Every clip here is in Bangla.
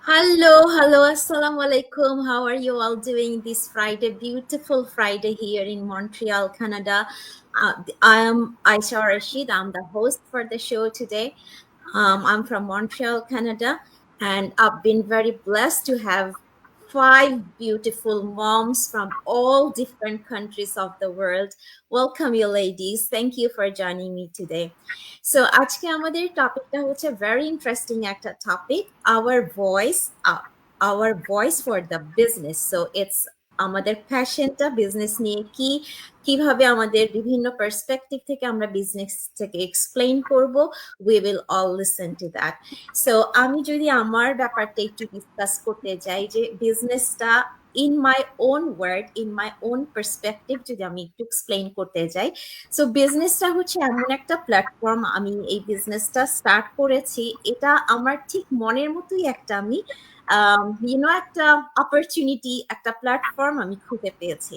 Hello, assalamu alaikum. How are you all doing this Friday? Beautiful Friday here in Montreal, Canada. I am Aisha Rashid. I'm the host for the show today. I'm from Montreal, Canada, and I've been very blessed to have five beautiful moms from all different countries of the world. Welcome, you ladies. Thank you for joining me today. So আজকে আমাদের টপিকটা হচ্ছে ভেরি ইন্টারেস্টিং একটা topic hour voice for the business so it's আমাদের প্যাশনটা বিজনেস নিয়ে কিভাবে আমাদের বিভিন্ন পার্সপেক্টিভ থেকে আমরা বিজনেসটাকে এক্সপ্লেইন করব we will all listen to that so আমি যদি আমার ব্যাপারটা একটু ডিসকাস করতে যাই যে বিজনেসটা in my own word in my own perspective যদি আমি একটু এক্সপ্লেইন করতে যাই সো বিজনেসটা হচ্ছে এমন একটা প্ল্যাটফর্ম আমি এই বিজনেসটা স্টার্ট করেছি এটা আমার ঠিক মনের মতোই একটা আমি একটা অপরচুনিটি একটা প্ল্যাটফর্ম আমি খুঁজে পেয়েছি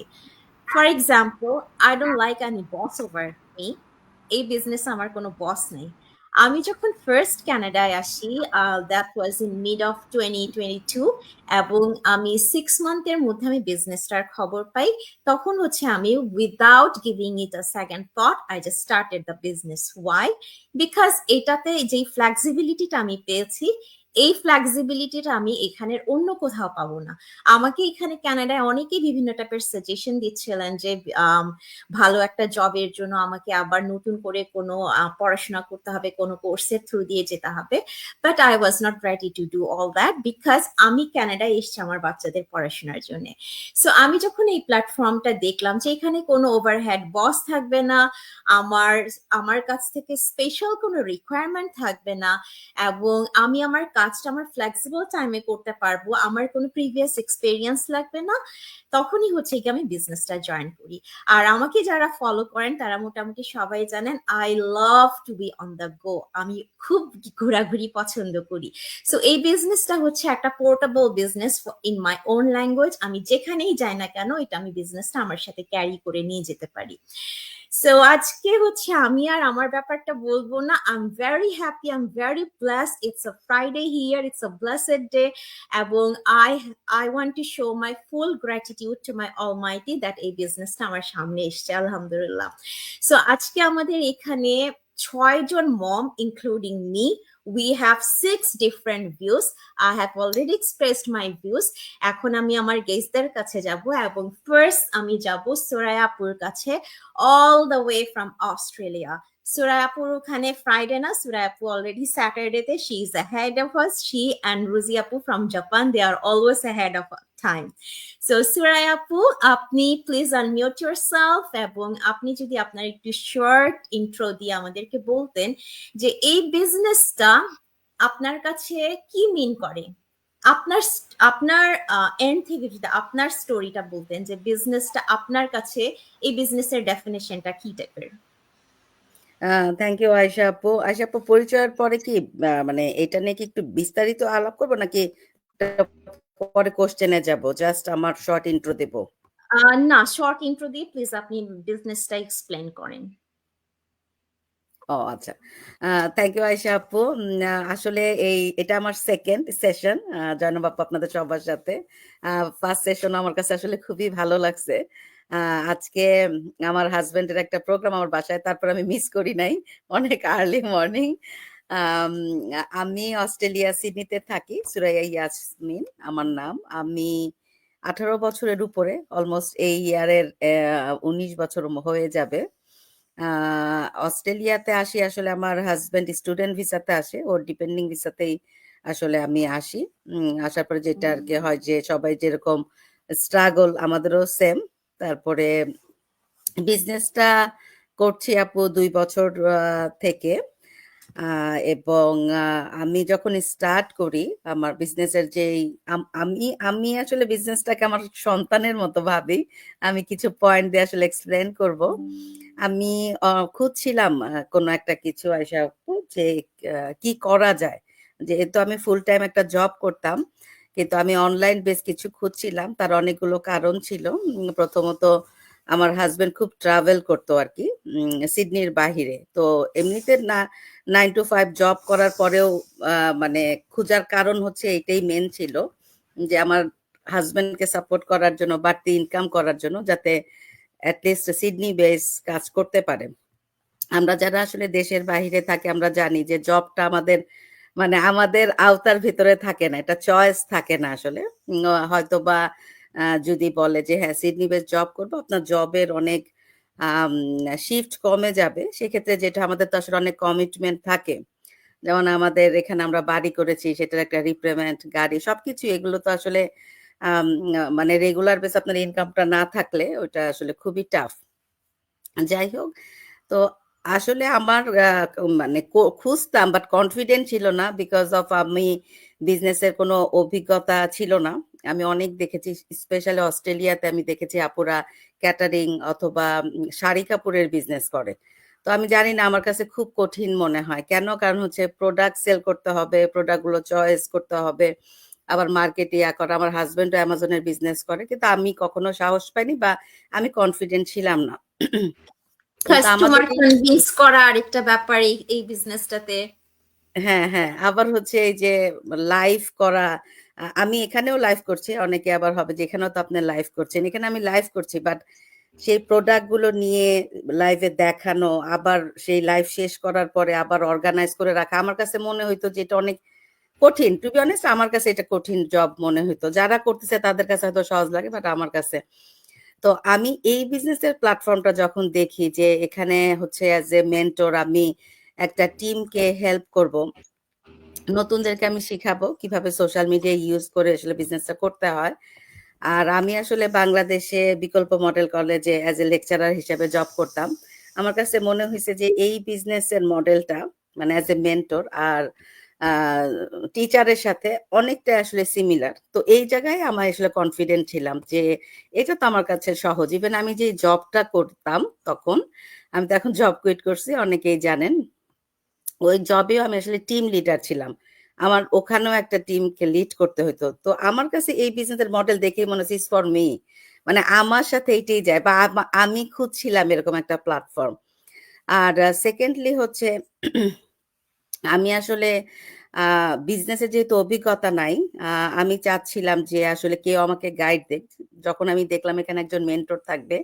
for example I don't like any boss over me এই বিজনেস আমার কোনো বস নেই আমি যখন ফার্স্ট কানাডায় আসি that was in mid of 2022 এবং আমি 6 মান্থের মধ্যে আমি বিজনেসটার খবর পাই তখন হচ্ছে আমি without giving it a second thought I just started the business why because এটাতে যেই ফ্লেক্সিবিলিটিটা আমি পেয়েছি এই ফ্লেক্সিবিলিটিটা আমি এখানের অন্য কোথাও পাবো না আমাকে এখানে কানাডায় অনেকেই বিভিন্ন টাইপের সাজেশন দিচ্ছিলেন যে ভালো একটা জবের জন্য আমাকে আবার নতুন করে কোনো পড়াশোনা করতে হবে কোনো কোর্সের থ্রু দিয়ে যেতে হবে but I was not ready to do all that because আমি কানাডায় এসেছি আমার বাচ্চাদের পড়াশোনার জন্য সো আমি যখন এই প্ল্যাটফর্মটা দেখলাম যে এখানে কোনো ওভারহেড বস থাকবে না আমার আমার কাছ থেকে স্পেশাল কোনো রিকোয়ারমেন্ট থাকবে না এবং আমি আমার কাজটা আমার ফ্লেক্সিবল টাইমে করতে পারবো আমার কোনো প্রিভিয়াস এক্সপিরিয়েন্স লাগবে না তখনই হচ্ছে কি আমি বিজনেসটা জয়েন করি আর আমাকে যারা ফলো করেন তারা মোটামুটি সবাই জানেন I love to be on the go আমি খুব ঘোরাঘুরি পছন্দ করি সো এই বিজনেসটা হচ্ছে একটা portable business in my on language আমি যেখানেই যাই না কেন এটা আমি বিজনেসটা আমার সাথে ক্যারি করে নিয়ে যেতে পারি সো আজকে হচ্ছে আমি আর আমার ব্যাপারটা বলবো না I am very happy I am very blessed it's a Friday here it's a blessed day এবং I want to show my full gratitude to my almighty that এই বিজনেসটা আমার সামনে এসছে আলহামদুলিল্লাহ সো আজকে আমাদের এখানে 6 জন মম including me we have 6 different views I have already expressed my views এখন আমি আমার গেস্টদের কাছে যাব এবং ফার্স্ট আমি যাব সুরাইয়া আপুর কাছে all the way from Australia Suraiya আপুর ওখানে ফ্রাইডে না সুরাইয়া আপু already স্যাটারডেতে she is ahead of us she and রুজি আপু from Japan they are always ahead of time so Suraiya আপু আপনি প্লিজ আনমিউট yourself এবং আপনি যদি আপনার একটু শর্ট ইন্ট্রো দিয়ে আমাদেরকে বলতেন যে এই বিজনেসটা আপনার কাছে কি মিন করে আপনার আপনার এন্ড থেকে যদি আপনার স্টোরিটা বলতেন যে বিজনেসটা আপনার কাছে এই বিজনেসের ডেফিনেশনটা কি টাইপের থ্যাংক ইউ আয়শা আপু। আয়শা আপু পরিচয়ের পরে কি মানে এটা নিয়ে কি একটু বিস্তারিত আলাপ করবো নাকি পরে কোশ্চেনে যাব? জাস্ট আমার শর্ট ইন্ট্রো দেব। না শর্ট ইন্ট্রো দিয়ে প্লিজ আপনি বিজনেসটা এক্সপ্লেন করেন ও আচ্ছা। থ্যাংক ইউ আয়শা আপু। আসলে এটা আমার সেকেন্ড সেশন জয়নব আপু আপনাদের সবার সাথে। ফার্স্ট সেশন আমার কাছে আসলে খুবই ভালো লাগছে। আজকে আমার হাজবেন্ডের একটা প্রোগ্রাম আমার বাসায় তারপর আমি মিস করি নাই অনেক আর্লি মর্নিং আমি অস্ট্রেলিয়া সিডনিতে থাকি সুরাইয়া ইয়াসমিন আমার নাম আমি 18 বছরের উপরে অলমোস্ট এই ইয়ারের 19 বছর হয়ে যাবে অস্ট্রেলিয়াতে আসি আসলে আমার হাজবেন্ড স্টুডেন্ট ভিসাতে আসে ওর ডিপেন্ডিং ভিসাতেই আসলে আমি আসি আসার পরে যেটা আর কি হয় যে সবাই যেরকম স্ট্রাগল আমাদেরও সেম তারপরে বিজনেসটা করছি আপু 2 বছর থেকে এবং আমি যখন স্টার্ট করি আমার বিজনেসের যেই আমি আসলে বিজনেসটাকে আমার সন্তানের মতো ভাবি আমি কিছু পয়েন্ট দিয়ে আসলে এক্সপ্লেন করব আমি খুঁজছিলাম কোনো একটা কিছু আয়শা আপু যে কি করা যায় যেহেতু আমি ফুল টাইম একটা জব করতাম কিন্তু আমি অনলাইন বেস কিছু খুঁজছিলাম তার অনেকগুলো কারণ ছিল প্রথমত আমার হাসব্যান্ড খুব ট্রাভেল করতো আর কি, সিডনির বাহিরে। তো এমনিতে না 9 to 5 জব করার পরেও মানে খোঁজার কারণ হচ্ছে এইটাই মেন ছিল যে আমার হাসব্যান্ডকে সাপোর্ট করার জন্য, বাড়তি ইনকাম করার জন্য, যাতে অ্যাটলিস্ট সিডনি বেস কাজ করতে পারে। আমরা যারা আসলে দেশের বাহিরে থাকি আমরা জানি যে জবটা আমাদের মানে আমাদের আওতার ভিতরে থাকে না, এটা চয়েস থাকে না আসলে। হয়তো বা যদি বলে যে হ্যাঁ সিডনি বেস জব করবো, আপনার জবের অনেক শিফট কমে যাবে, সেক্ষেত্রে যেটা আমাদের তো আসলে অনেক কমিটমেন্ট থাকে। যেমন আমাদের এখানে আমরা বাড়ি করেছি, সেটার একটা রিপেমেন্ট, গাড়ি, সবকিছু এগুলো তো আসলে মানে রেগুলার বেস আপনার ইনকামটা না থাকলে ওটা আসলে খুবই টাফ। যাই হোক, তো আসলে আমার মানে খুঁজতাম বাট কনফিডেন্ট ছিল না, বিকজ অফ আমি বিজনেসের কোনো অভিজ্ঞতা ছিল না। আমি অনেক দেখেছি, স্পেশালি অস্ট্রেলিয়াতে আমি দেখেছি আপুরা ক্যাটারিং অথবা শাড়ি কাপড়ের বিজনেস করে। তো আমি জানি না, আমার কাছে খুব কঠিন মনে হয়। কেন? কারণ হচ্ছে প্রোডাক্ট সেল করতে হবে, প্রোডাক্ট গুলো চয়েস করতে হবে, আবার মার্কেটে ইয়া করা। আমার হাজবেন্ড অ্যামাজনের বিজনেস করে, কিন্তু আমি কখনো সাহস পাইনি বা আমি কনফিডেন্ট ছিলাম না। কিন্তু আমাদের কাস্টমার কনভিন্স করা আরেকটা ব্যাপার এই বিজনেসটাতে। হ্যাঁ, হ্যাঁ। আবার হচ্ছে এই যে লাইভ করা, আমি এখানেও লাইভ করছি। অনেকে আবার হবে যে এখানেও তো আপনি লাইভ করছেন। এখানে আমি লাইভ করছি, বাট সেই প্রোডাক্ট গুলো নিয়ে লাইভে দেখানো, আবার সেই লাইভ শেষ করার পরে আবার অর্গানাইজ করে রাখা, আমার কাছে মনে হইতো যে এটা অনেক কঠিন। টু বি অনেস্ট আমার কাছে এটা কঠিন জব মনে হইতো। যারা করতেছে তাদের কাছে হয়তো সহজ লাগে, বাট আমার কাছে। তো আমি এই বিজনেসের প্ল্যাটফর্মটা যখন দেখি যে এখানে হচ্ছে অ্যাজ এ মেন্টর আমি একটা টিমকে হেল্প করব, নতুনদেরকে আমি শিখাবো কিভাবে সোশ্যাল মিডিয়া ইউজ করে আসলে বিজনেসটা করতে হয়। আর আমি আসলে বাংলাদেশে বিকল্প মডেল কলেজে অ্যাজ এ লেকচারার হিসেবে জব করতাম। আমার কাছে মনে হয়েছে যে এই বিজনেসের মডেলটা মানে অ্যাজ এ মেন্টর আর টিচারের সাথে অনেকটা আসলে সিমিলার। তো এই জায়গায় আমার আসলে কনফিডেন্ট ছিলাম যে এটা তো আমার কাছে সহজ। ইভেন আমি যে জবটা করতাম তখন, আমি তো এখন জব কুইট করছি, অনেকেই জানেন। ওই জবেও আমি আসলে টিম লিডার ছিলাম। আমার ওখানেও একটা টিমকে লিড করতে হতো। তো আমার কাছে এই বিজনেসের মডেল দেখেই মনে হচ্ছে ইজ ফর মি। মানে আমার সাথে এইটাই যায়, বা আমি খুঁজছিলাম এরকম একটা প্ল্যাটফর্ম। আর সেকেন্ডলি হচ্ছে আমি আসলে বিজনেসের যেহেতু অভিজ্ঞতা নাই, আমি চাচ্ছিলাম যে আসলে কেউ আমাকে গাইড দেক। যখন আমি দেখলাম এখানে একজন মেন্টর থাকবে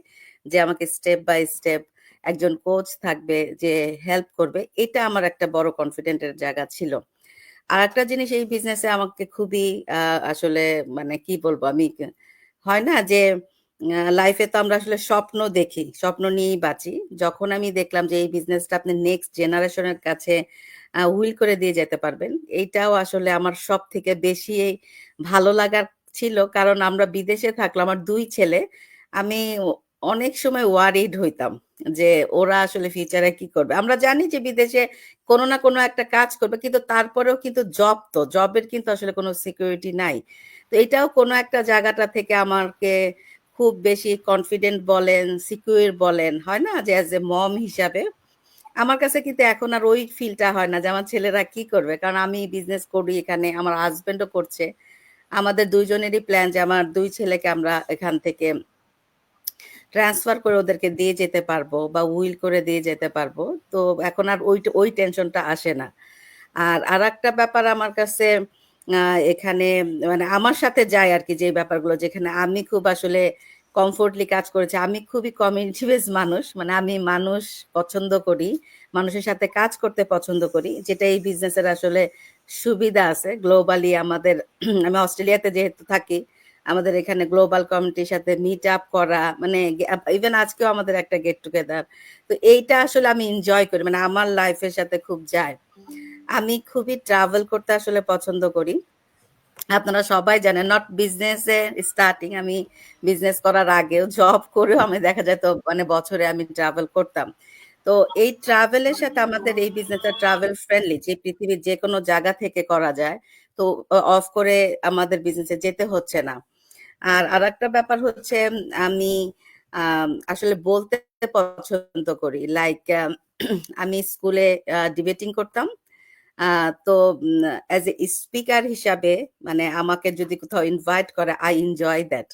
যে আমাকে স্টেপ বাই স্টেপ, একজন কোচ থাকবে যে হেল্প করবে, এটা আমার একটা বড় কনফিডেন্টের জায়গা ছিল। আর একটা জিনিস এই বিজনেসে আমাকে খুবই আসলে মানে কি বলবো আমি, হয় না যে লাইফে তো আমরা আসলে স্বপ্ন দেখি, স্বপ্ন নিয়েই বাঁচি। যখন আমি দেখলাম যে এই বিজনেসটা আপনি নেক্সট জেনারেশনের কাছে উইল করে দিয়ে যেতে পারবেন, এইটাও আসলে আমার সব থেকে বেশি ভালো লাগার ছিল। কারণ আমরা বিদেশে থাকলাম, আমার 2 ছেলে, আমি অনেক সময় ওয়ারিড হইতাম যে ওরা আসলে ফিউচারে কি করবে। আমরা জানি যে বিদেশে কোনো না কোনো একটা কাজ করবে, কিন্তু তারপরেও কিন্তু জব, তো জবের কিন্তু আসলে কোনো সিকিউরিটি নাই। তো এটাও কোনো একটা জায়গাটা থেকে আমাকে খুব বেশি কনফিডেন্ট বলেন, সিকিউর বলেন, হয় না যে অ্যাজ এ মম হিসাবে আমার কাছে কিন্তু এখন আর ওই ফিলটা হয় না যে আমার ছেলেরা কি করবে। কারণ আমি বিজনেস করি এখানে, আমার হাজবেন্ডও করছে। আমাদের 2 জনেরই প্ল্যান যে আমার 2 ছেলেকে আমরা এখান থেকে ট্রান্সফার করে ওদেরকে দিয়ে যেতে পারবো বা উইল করে দিয়ে যেতে পারবো। তো এখন আর ওই টেনশনটা আসে না। আর আরেকটা ব্যাপার আমার কাছে এখানে মানে আমার সাথে যায় আরকি, যে ব্যাপারগুলো যেখানে আমি খুব আসলে কমফোর্টলি কাজ করেছি। আমি খুবই কমিউনিটি বেস মানুষ। মানে আমি মানুষ পছন্দ করি। মানুষের সাথে কাজ করতে পছন্দ করি। যেটা এই বিজনেসের আসলে সুবিধা আছে। গ্লোবালি আমাদের আমি অস্ট্রেলিয়াতে যেহেতু থাকি, আমাদের এখানে গ্লোবাল কমিউনিটির সাথে মিট আপ করা, মানে ইভেন আজকেও আমাদের একটা গেট টুগেদার। তো এইটা আসলে আমি এনজয় করি। মানে আমার লাইফের সাথে খুব যায়। আমি খুবই ট্রাভেল করতে আসলে পছন্দ করি। আপনারা সবাই জানেন, নট বিজনেসে স্টার্টিং, আমি বিজনেস করার আগেও জব করেও আমি দেখা যেত মানে বছরে আমি ট্রাভেল করতাম। তো এই ট্রাভেলের সাথে আমাদের এই বিজনেসটা ট্রাভেল ফ্রেন্ডলি, যে পৃথিবীর যে কোনো জায়গা থেকে করা যায়। তো অফ করে আমাদের বিজনেসে যেতে হচ্ছে না। আর আরেকটা ব্যাপার হচ্ছে আমি আসলে বলতে পছন্দ করি। লাইক আমি স্কুলে ডিবেটিং করতাম। তো অ্যাজ এ স্পিকার হিসাবে মানে আমাকে যদি কোথাও ইনভাইট করে, আই এনজয় দ্যাট।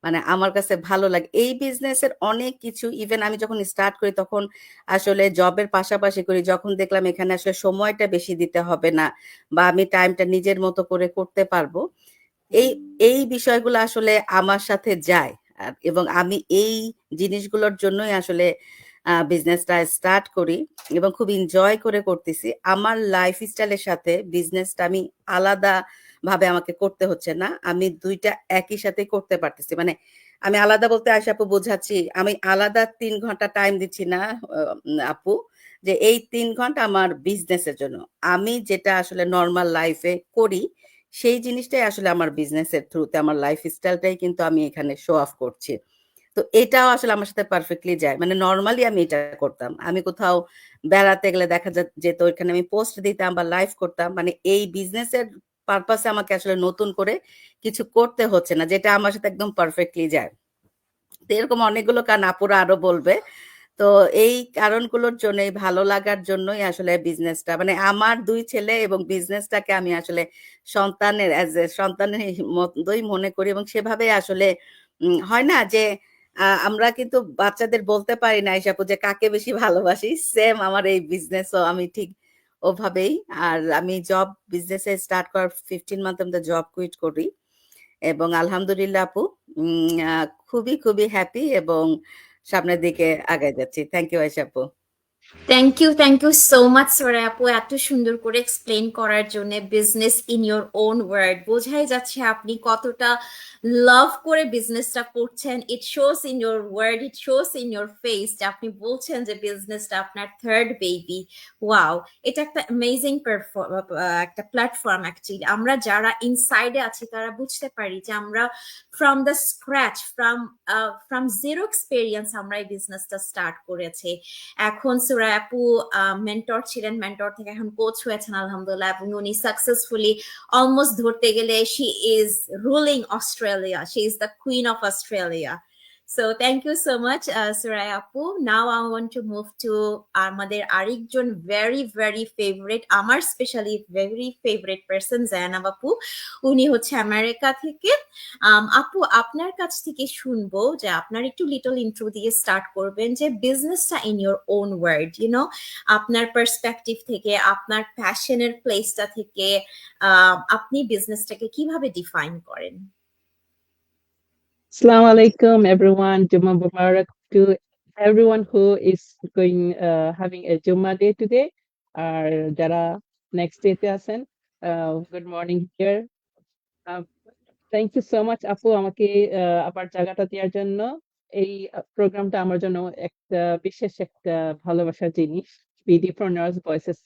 মানে আমার কাছে ভালো লাগে। এই বিজনেসের অনেক কিছু ইভেন আমি যখন স্টার্ট করি তখন আসলে জবের পাশাপাশি করি। যখন দেখলাম এখানে আসলে সময়টা বেশি দিতে হবে না বা আমি টাইমটা নিজের মতো করে করতে পারবো। এই এই বিষয়গুলো আসলে আমার সাথে যায়। এবং আমি এই জিনিসগুলোর জন্যই আসলে বিজনেসটা স্টার্ট করি এবং খুব এনজয় করে করতেছি। আমার লাইফস্টাইলের সাথে বিজনেসটা আমি আলাদাভাবে আমাকে করতে হচ্ছে না। আমি ২ টা একই সাথে করতে পারতেছি। মানে আমি আলাদা বলতে আয়েশা আপু বোঝাচ্ছি, আমি আলাদা ৩ ঘন্টা টাইম দিচ্ছি না আপু। যে এই ৩ ঘন্টা আমার বিজনেসের জন্য। আমি যেটা আসলে নরমাল লাইফে করি সেই জিনিসটাই আসলে আমার বিজনেসের থ্রুতে আমার লাইফস্টাইলটাই কিন্তু আমি এখানে শো অফ করছি। তো এটাও আসলে আমার সাথে পারফেক্টলি যায়। মানে নরমালি আমি এটা করতাম। আমি কোথাও বেড়াতে গেলে দেখা যেত ওইখানে আমি পোস্ট দিতাম বা লাইভ করতাম। মানে এই বিজনেসের পারপাসে আমাকে আসলে নতুন করে কিছু করতে হচ্ছে না। যেটা আমার সাথে একদম পারফেক্টলি যায়। তো এরকম অনেকগুলো কারণ আপুরা আরো বলবে। তো এই কারণগুলোর জন্য, এই ভালো লাগার জন্যই আসলে বিজনেসটা মানে আমার ২ ছেলে এবং বিজনেসটাকে আমি আসলে সন্তানের অ্যাজ এ সন্তানের মতোই মনে করি এবং সেভাবেই আসলে হয় না যে আমরা কিন্তু বাচ্চাদের বলতে পারি না আয়েশা আপু যে কাকে বেশি ভালোবাসি। সেম আমার এই বিজনেসও আমি ঠিক ওভাবেই। আর আমি জব বিজনেসে স্টার্ট করার 15 মান্থের মধ্যে জব কুইট করি। এবং আলহামদুলিল্লাহ আপু খুবই হ্যাপি এবং সামনের দিকে আগায় যাচ্ছি। থ্যাংক ইউ আয়েশা আপু। থ্যাংক ইউ সো মাচ সোরা আপু, এত সুন্দর করে এক্সপ্লেন করার জন্য। Business in your own word, বোঝাই যাচ্ছে আপনি কতটা লাভ করে বিজনেসটা করছেন। It shows in your word, it shows in your face. আপনি বলছেন যে বিজনেসটা আপনার থার্ড বেবি। ওয়াও, এটা একটা অ্যামেজিং একটা প্ল্যাটফর্ম। অ্যাকচুয়ালি আমরা যারা ইনসাইডে আছি তারা বুঝতে পারি যে আমরা from the scratch, from zero experience আমরা এই বিজনেসটা স্টার্ট করেছি। এখন সুরা আপু মেন্টর ছিলেন, মেন্টর থেকে এখন কোচ হয়েছেন আলহামদুলিল্লাহ, এবং উনি সাকসেসফুলি অলমোস্ট ধরতে গেলে she is ruling Australia, she is the queen of Australia. So thank you so much, Suraya Apu. Now I want to move to আমাদের আরেকজন very favorite, আমার স্পেশালি very favorite person, জায়নাব আপু। উনি হচ্ছে আমেরিকা থেকে। আপু, আপনার কাছ থেকে শুনবো যে আপনার একটু লিটল ইন্ট্রো দিয়ে স্টার্ট করবেন যে বিজনেসটা ইন ইওর ওন ওয়ার্ড, আপনার পার্সপেক্টিভ থেকে, আপনার প্যাশনের প্লেসটা থেকে আপনি বিজনেসটাকে কিভাবে ডিফাইন করেন? Assalamu alaikum, everyone. Juma Mubarak to everyone who is going having a Juma day today. Or Jara next day asen. Good morning here. Uh, Thank you so much, আপু, আমাকে আবার জায়গাটা দেওয়ার জন্য। এই প্রোগ্রামটা আমার জন্য একটা বিশেষ একটা ভালোবাসার জিনিস। বিডিপ্রনার্স ভয়েসেস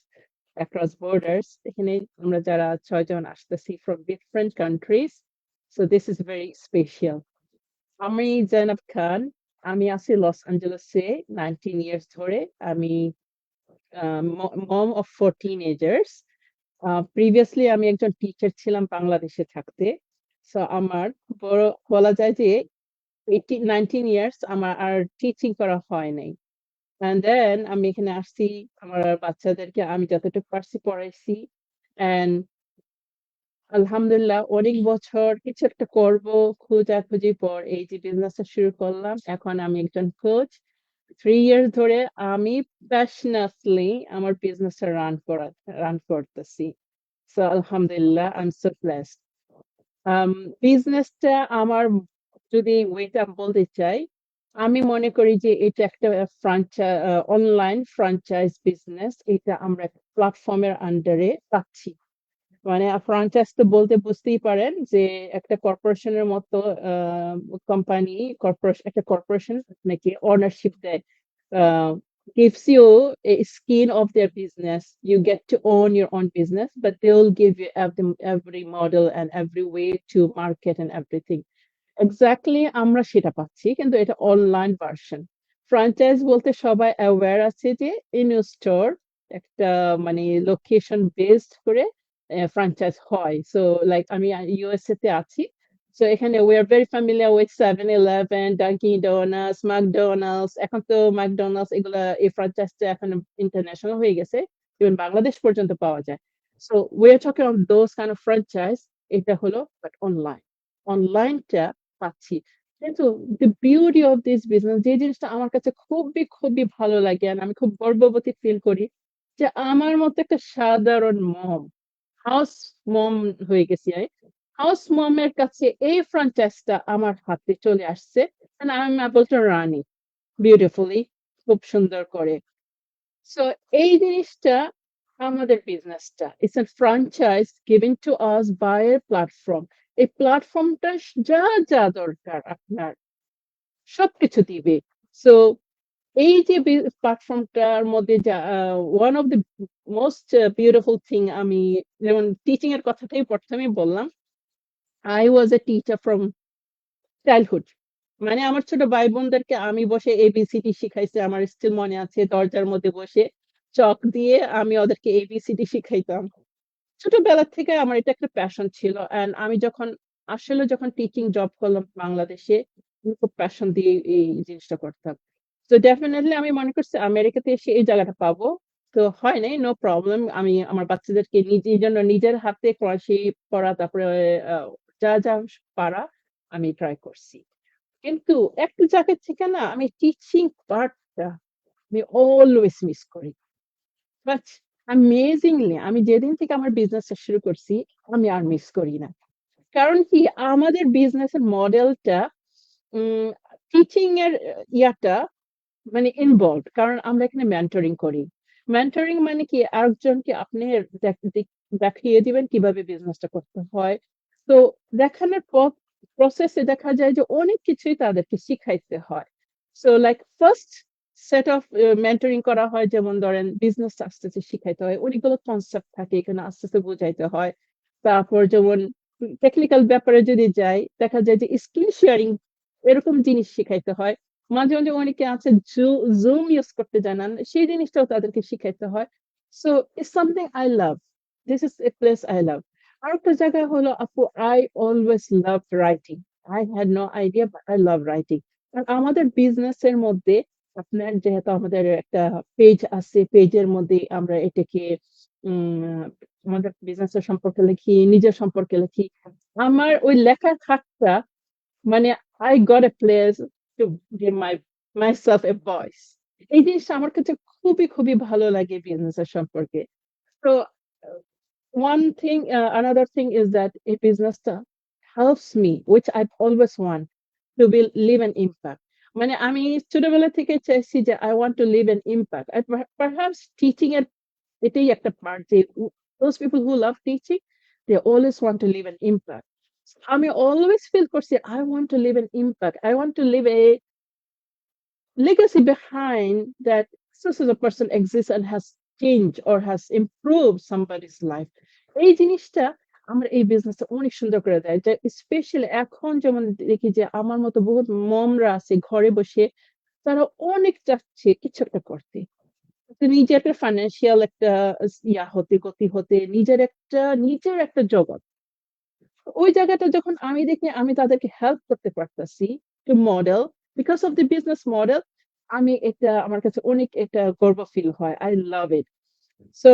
অ্যাক্রস বর্ডার্স, এখানে আমরা যারা 6 জন আসতেছি from different countries, so this is very special. আমি জৈনব খান। আমি আছি লস অ্যাঞ্জেলেসে 19 ইয়ার্স ধরে। আমি মম অফ 4 টিনেজার্স। প্রিভিয়াসলি আমি একজন টিচার ছিলাম বাংলাদেশে থাকতে। সো আমার বড় বলা যায় যে 19 ইয়ার্স আমার আর টিচিং করা হয় নাই। অ্যান্ড দেন আমি এখানে আসছি, আমার বাচ্চাদেরকে আমি যতটুকু পারছি পড়াইছি। অ্যান্ড আলহামদুলিল্লাহ অনেক বছর কিছু একটা করব খোঁজাখুঁজি পর এই যে বিজনেসটা শুরু করলাম। এখন আমি একজন কোচ। 3 ইয়ার্স ধরে আমি প্যাশনেটলি আমার বিজনেসটা রান করতেছি। সো আলহামদুলিল্লাহ, আই এম সো ব্লেসড। বিজনেসটা আমার যদি ওয়েটা বলতে চাই, আমি মনে করি যে এটা একটা অনলাইন ফ্র্যাঞ্চাইজ বিজনেস। এটা আমরা একটা প্ল্যাটফর্মের আন্ডারে পাচ্ছি। মানে ফ্র্যাঞ্চাইজ তো বলতে বুঝতেই পারেন যে একটা কর্পোরেশনের মতো কোম্পানি, একটা কর্পোরেশন নাকি ওনারশিপ দেয়, gives you a skin of their business. You get to own your own business, but they will give you every model and every way to market and everything. Exactly আমরা সেটা পাচ্ছি, কিন্তু এটা অনলাইন ভার্সন। ফ্র্যাঞ্চাইজ বলতে সবাই অ্যাওয়্যার আছে যে ইনস্টোর একটা মানে লোকেশন বেসড করে ফ্র্যাঞ্চাইজ হয়। সো লাইক আমি ইউএসএ তে আছি, সো এখানে we are very familiar with 7-Eleven, Dunkin Donuts, McDonald's. এখন তো ম্যাকডোনাল্ডস এগুলা এই ফ্র্যাঞ্চাইজটা এখন ইন্টারন্যাশনাল হয়ে গেছে, ইভেন বাংলাদেশ পর্যন্ত পাওয়া যায়। So we are talking on those kind of franchise. এটা হলো বাট অনলাইনটা পাচ্ছি। কিন্তু the beauty of this business, যে জিনিসটা আমার কাছে খুবই ভালো লাগে and আমি খুব গর্ববোধ ফিল করি যে আমার মতো একটা সাধারণ মম, হাউস মম হয়ে গেছি আমি। হাউস মমের কাছে এই ফ্র্যাঞ্চাইজটা আমার হাতে চলে আসছে and I'm able to run it beautifully, খুব সুন্দর করে। সো এই জিনিসটা আমাদের বিজনেসটা, it's a franchise given to us by a platform। এই প্ল্যাটফর্মটা যা দরকার আপনার সবকিছু দিবে। সো এই যে প্ল্যাটফর্মটার মধ্যে যা one of the most beautiful thing, আমি যেমন টিচিং এর কথাটাই প্রথমে বললাম, I was a teacher from childhood. মানে আমার ছোট ভাই বোনদেরকে আমি বসে এবিসিডি শিখাইছি, আমার স্টিল মনে আছে, দরজার মধ্যে বসে চক দিয়ে আমি ওদেরকে এবিসিডি শিখাইতাম। ছোটবেলা থেকে আমার এটা একটা প্যাশন ছিল এন্ড আমি যখন টিচিং জব করলাম বাংলাদেশে, আমি খুব প্যাশন দিয়ে এই জিনিসটা করতাম। তো ডেফিনেটলি আমি মনে করছি আমেরিকাতে এসে এই জায়গাটা পাবো। তো হয় নাই, নো প্রবলেম। আমি আমার বাচ্চাদেরকে নিজের জন্য নিজের হাতে ক্রোশেট করা, তারপরে যা পারা আমি ট্রাই করছি। কিন্তু একটা জায়গা থেকে না আমি টিচিং পার্টটা আমি অলওয়েজ মিস করি। বাট অ্যামেজিংলি আমি যেদিন থেকে আমার বিজনেসটা শুরু করছি আমি আর মিস করি না। কারণ কি, আমাদের বিজনেসের মডেলটা টিচিং এর ইয়াটা মানে ইনভলভ, কারণ আমরা এখানে মেন্টরিং করি। মেন্টরিং মানে কি, আরেকজনকে আপনি দেখিয়ে দিবেন কিভাবে বিজনেসটা করতে হয়। তো দেখানোর প্রসেসে দেখা যায় যে অনেক কিছুই তাদেরকে শিখাইতে হয়। So like first set of mentoring করা হয়, যেমন ধরেন বিজনেস আস্তে আস্তে শিখাইতে হয়, অনেকগুলো কনসেপ্ট থাকে এখানে আস্তে আস্তে বোঝাইতে হয়। তারপর যেমন টেকনিক্যাল ব্যাপারে যদি যাই, দেখা যায় যে স্কিল শেয়ারিং এরকম জিনিস শিখাইতে হয়। মাঝে মাঝে অনেকে আছে জুম ইউজ করতে জানান, সেই জিনিসটাও তাদেরকে শিখাইতে হয়। So it's something I love, this is a place I love. আরেকটা জায়গা হলো আপু, I always love writing. I had no idea, but I love writing. আর আমাদের বিজনেস এর মধ্যে আপনার যেহেতু আমাদের একটা পেজ আছে, পেজের মধ্যে আমরা এটাকে উম আমাদের বিজনেস এর সম্পর্কে লিখি, নিজের সম্পর্কে লিখি। আমার ওই লেখার খাতটা মানে I got a place to give myself A voice. এই জিনিসটা আমার কাছে খুবই ভালো লাগে বিজনেসের সম্পর্কে। তো one thing, another thing is that a business helps me, which I've always want to be leave an impact. মানে আমি ছোটবেলা থেকে চাইছি যে I want to leave an impact. And perhaps teaching এর এটাই একটা part যে those people who love teaching, they always want to leave an impact. আমি always feel করছি I want to leave an impact. I want to leave a legacy behind that such as a person exists and has changed or has improved somebody's life. এই জিনিসটা আমার এই বিজনেসটা অনেক সুন্দর করে দেয়, যে স্পেশালি এখন যেমন দেখি যে আমার মতো বহুত মমরা আছে ঘরে বসে, তারা অনেক চাচ্ছে কিছু একটা করতে, নিজের একটা ফাইন্যান্সিয়াল একটা গতি হতে, নিজের একটা জগৎ। ওই জায়গাটা যখন আমি দেখি আমি তাদেরকে হেল্প করতে পারতাছি to model, because of the business model, আমি এটা আমার কাছে অনেক একটা গর্ব ফিল হয়। I love it. সো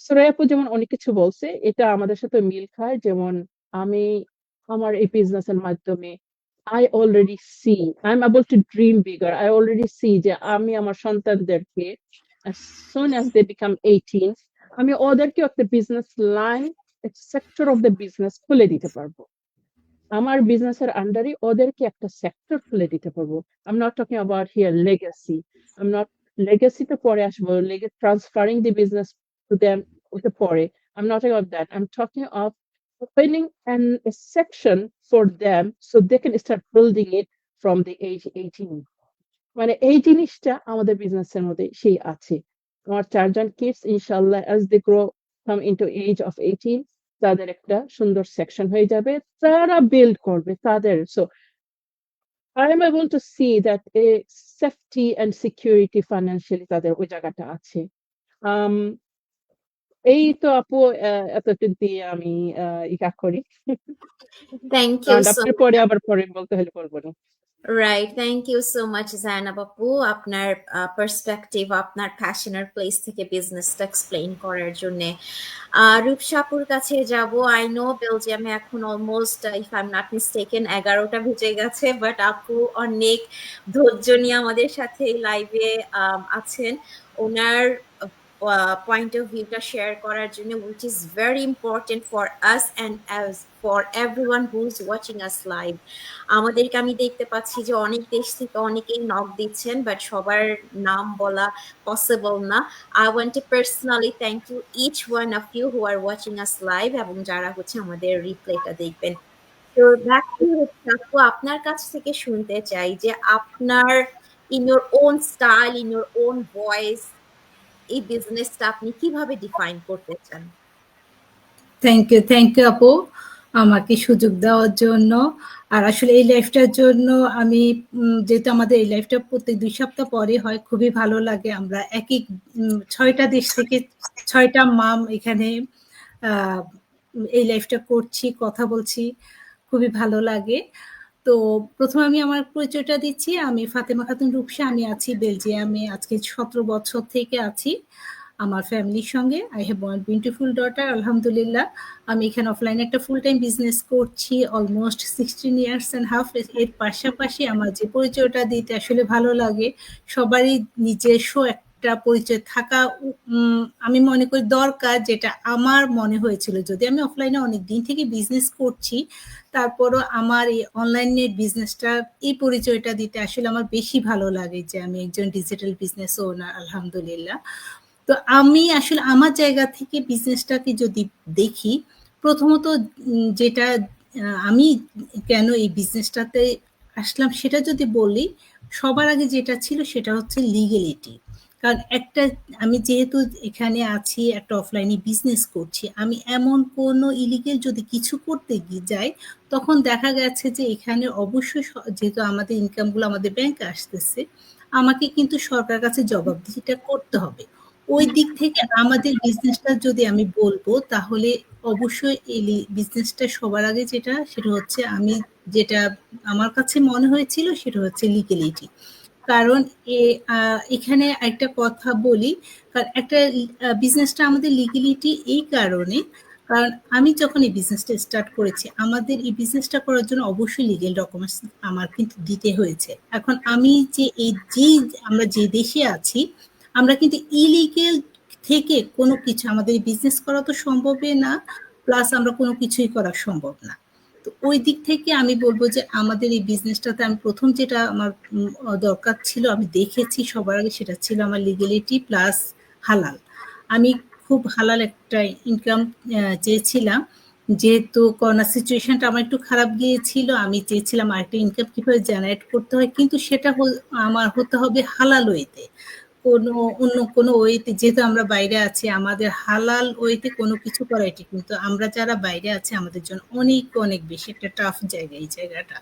সুরাই আপু যেমন অনেক কিছু বলছে, এটা আমাদের সাথে মিল খায়। যেমন আমি আমার এই বিজনেসের মাধ্যমে I already see, I'm able to dream bigger. I already see যে আমি আমার সন্তানদেরকে as soon as they become 18, আমি ওদেরকে একটা business line, sector of the business খুলে দিতে পারবো। আমার বিজনেসের আন্ডারে ওদেরকে একটা সেক্টর খুলে দিতে পারবো। I'm not talking about here legacy. I'm not legacy তে পরে আসবো, transferring the business to them ওটা পরে। I'm not talking about that. I'm talking of opening a section for them so they can start building it from the age 18. মানে এই জিনিসটা আমাদের বিজনেসের মধ্যে সেই আছে। আমার 4 জন কিডস ইনশাআল্লাহ as they grow come into age of 18, তাদের একটা সুন্দর সেকশন হয়ে যাবে, তারা বিল্ড করবে তাদের। So I am able to see that a safety and security financially তাদের ওই জায়গাটা আছে। um এই তো আপু, এতটুকু দিয়ে আমি ইকা করি। থ্যাংক ইউ কারণ সো আপনার পরে আবার পরে বলতে হলে বলবো না। Right, thank you so much Zainab আপু, আপনার পার্সপেক্টিভ, আপনার প্যাশনের প্লেস থেকে বিজনেসটা এক্সপ্লেইন করার জন্য। রূপসা আপুর কাছে যাব। আই নো বেলজিয়ামে এখন almost, if I am not mistaken, 11টা বেজে গেছে, বাট আপু অনেক ধৈর্য নিয়ে আমাদের সাথে লাইভে আছেন। ওনার পয়েন্ট অফ ভিউটা শেয়ার করার জন্য, which is very important for us and as for everyone who is watching us live. আমাদেরকে আমি দেখতে পাচ্ছি যে অনেক দেশ থেকে অনেকেই নক দিচ্ছেন, বাট সবার নাম বলা পসিবল না। I want to personally thank you, each one of you who are watching us live, এবং যারা হচ্ছে আমাদের রিপ্লেটা দেখবেন। তো ব্যাক টু আপু, আপনার কাছ থেকে শুনতে চাই যে আপনার in your own style, in your own voice, এই বিজনেসটা আপনি কিভাবে ডিফাইন করতে চান? থ্যাংক ইউ আপু, আমাকে সুযোগ দেওয়ার জন্য। আর আসলে এই লাইফটার জন্য আমি যেহেতু আমাদের এই লাইফটা প্রত্যেক 2 সপ্তাহ পরে হয়, খুবই ভালো লাগে। আমরা একই 6টা দেশ থেকে 6টা মাম এখানে এই লাইফটা করছি, কথা বলছি, খুবই ভালো লাগে। তো প্রথমে আমি আমার পরিচয়টা দিচ্ছি। আমি ফাতেমা খাতুন রূপসা, আমি আছি বেলজিয়ামে, আজকে 17 বছর থেকে আছি আমার ফ্যামিলির সঙ্গে। I have one beautiful daughter, আলহামদুলিল্লাহ। আমি এখানে অফলাইনে একটা ফুল টাইম বিজনেস করছি অলমোস্ট 16 ইয়ার্স অ্যান্ড হাফ। এর পাশাপাশি আমার যে পরিচয়টা দিতে আসলে ভালো লাগে, সবারই নিজস্ব একটা পরিচয় থাকা আমি মনে করি দরকার, যেটা আমার মনে হয়েছিল। যদি আমি অফলাইনে অনেক দিন থেকে বিজনেস করছি, তারপরও আমার এই অনলাইনের বিজনেসটা, এই পরিচয়টা দিতে আসলে আমার বেশি ভালো লাগে যে আমি একজন ডিজিটাল বিজনেস ওনার, আলহামদুলিল্লাহ। তো আমি আসলে আমার জায়গা থেকে বিজনেসটাকে যদি দেখি, প্রথমত যেটা আমি কেন এই বিজনেসটাতে আসলাম সেটা যদি বলি, সবার আগে যেটা ছিল সেটা হচ্ছে লিগ্যালিটি। কারণ একটা, আমি যেহেতু এখানে আছি, একটা অফলাইনে বিজনেস করছি, আমি এমন কোনো ইলিগেল যদি কিছু করতে যাই, তখন দেখা গেছে যে এখানে অবশ্যই যেহেতু আমাদের ইনকামগুলো আমাদের ব্যাংকে আসতেছে, আমাকে কিন্তু সরকার কাছে জবাবদিহিটা করতে হবে। ওই দিক থেকে আমাদের বিজনেসটা যদি আমি বলবো, তাহলে অবশ্যই এই বিজনেসটা সবার আগে সেটা হচ্ছে, আমি যেটা আমার কাছে মনে হয়েছিল সেটা হচ্ছে লিগ্যালিটি। কারণ এখানে একটা কথা বলি, কারণ একটা বিজনেসটা আমাদের লিগ্যালিটি এই কারণে, কারণ আমি যখন এই বিজনেসটা স্টার্ট করেছি, আমাদের এই বিজনেসটা করার জন্য অবশ্যই লিগ্যাল ডকুমেন্টস আমার কিন্তু দিতে হয়েছে। এখন আমি আমরা যে দেশে আছি, আমরা কিন্তু ইলিগেল থেকে কোনো কিছু, আমাদের বিজনেস করা তো সম্ভবই না, প্লাস আমরা কোনো কিছুই করা সম্ভব না। তো ওই দিক থেকে আমি বলবো যে আমাদের এই বিজনেসটাতে আমি প্রথম যেটা আমার দরকার ছিল, আমি দেখেছি সবার আগে, সেটা ছিল আমার লিগ্যালিটি প্লাস হালাল। আমি খুব হালাল একটা ইনকাম চেয়েছিলাম। যেহেতু করোনা সিচুয়েশনটা আমার একটু খারাপ গিয়েছিল, আমি চেয়েছিলাম আরেকটা ইনকাম কিভাবে জেনারেট করতে হয়, কিন্তু সেটা আমার হতে হবে হালাল ওয়েতে। অন্য কোনো ওয়েতে, যেহেতু আমরা বাইরে আছি, আমাদের হালাল ওয়েতে কোনো কিছু করা, এটি কিন্তু আমরা যারা বাইরে আছি আমাদের জন্য অনেক অনেক বেশি একটা টাফ জায়গা এই জায়গাটা।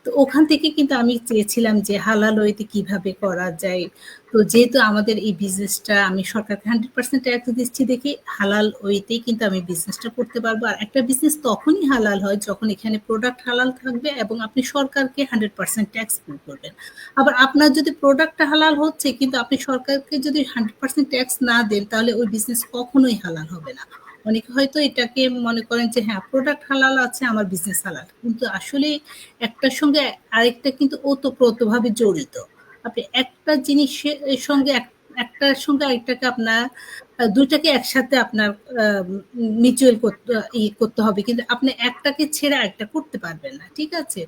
তো ওখান থেকে কিন্তু আমি চেয়েছিলাম যে হালাল ওয়েতে কিভাবে করা যায়। তো যেহেতু আমাদের এই বিজনেসটা আমি সরকারকে 100% ট্যাক্স দিচ্ছি দেখে, হালাল ওয়েতেই কিন্তু আমি বিজনেসটা করতে পারবো। আর একটা বিজনেস তখনই হালাল হয় যখন এখানে প্রোডাক্ট হালাল থাকবে এবং আপনি সরকারকে 100% ট্যাক্স পে করবেন। আবার আপনার যদি প্রোডাক্টটা হালাল হচ্ছে কিন্তু আপনি সরকারকে যদি 100% ট্যাক্স না দেন, তাহলে ওই বিজনেস কখনোই হালাল হবে না। অনেকে হয়তো এটাকে মনে করেন যে হ্যাঁ, প্রোডাক্ট হালাল আছে, আমার বিজনেস হালাল, কিন্তু আসলে একটার সঙ্গে আরেকটা কিন্তু ওতপ্রোতভাবে জড়িত। আপনি একটা জিনিসের সঙ্গে একটার সঙ্গে আরেকটাকে আপনার দুইটাকে একসাথে আপনার মিউচুয়াল করতে হবে, কিন্তু আপনি একটাকে ছেড়ে আরেকটা করতে পারবেন না, ঠিক আছে?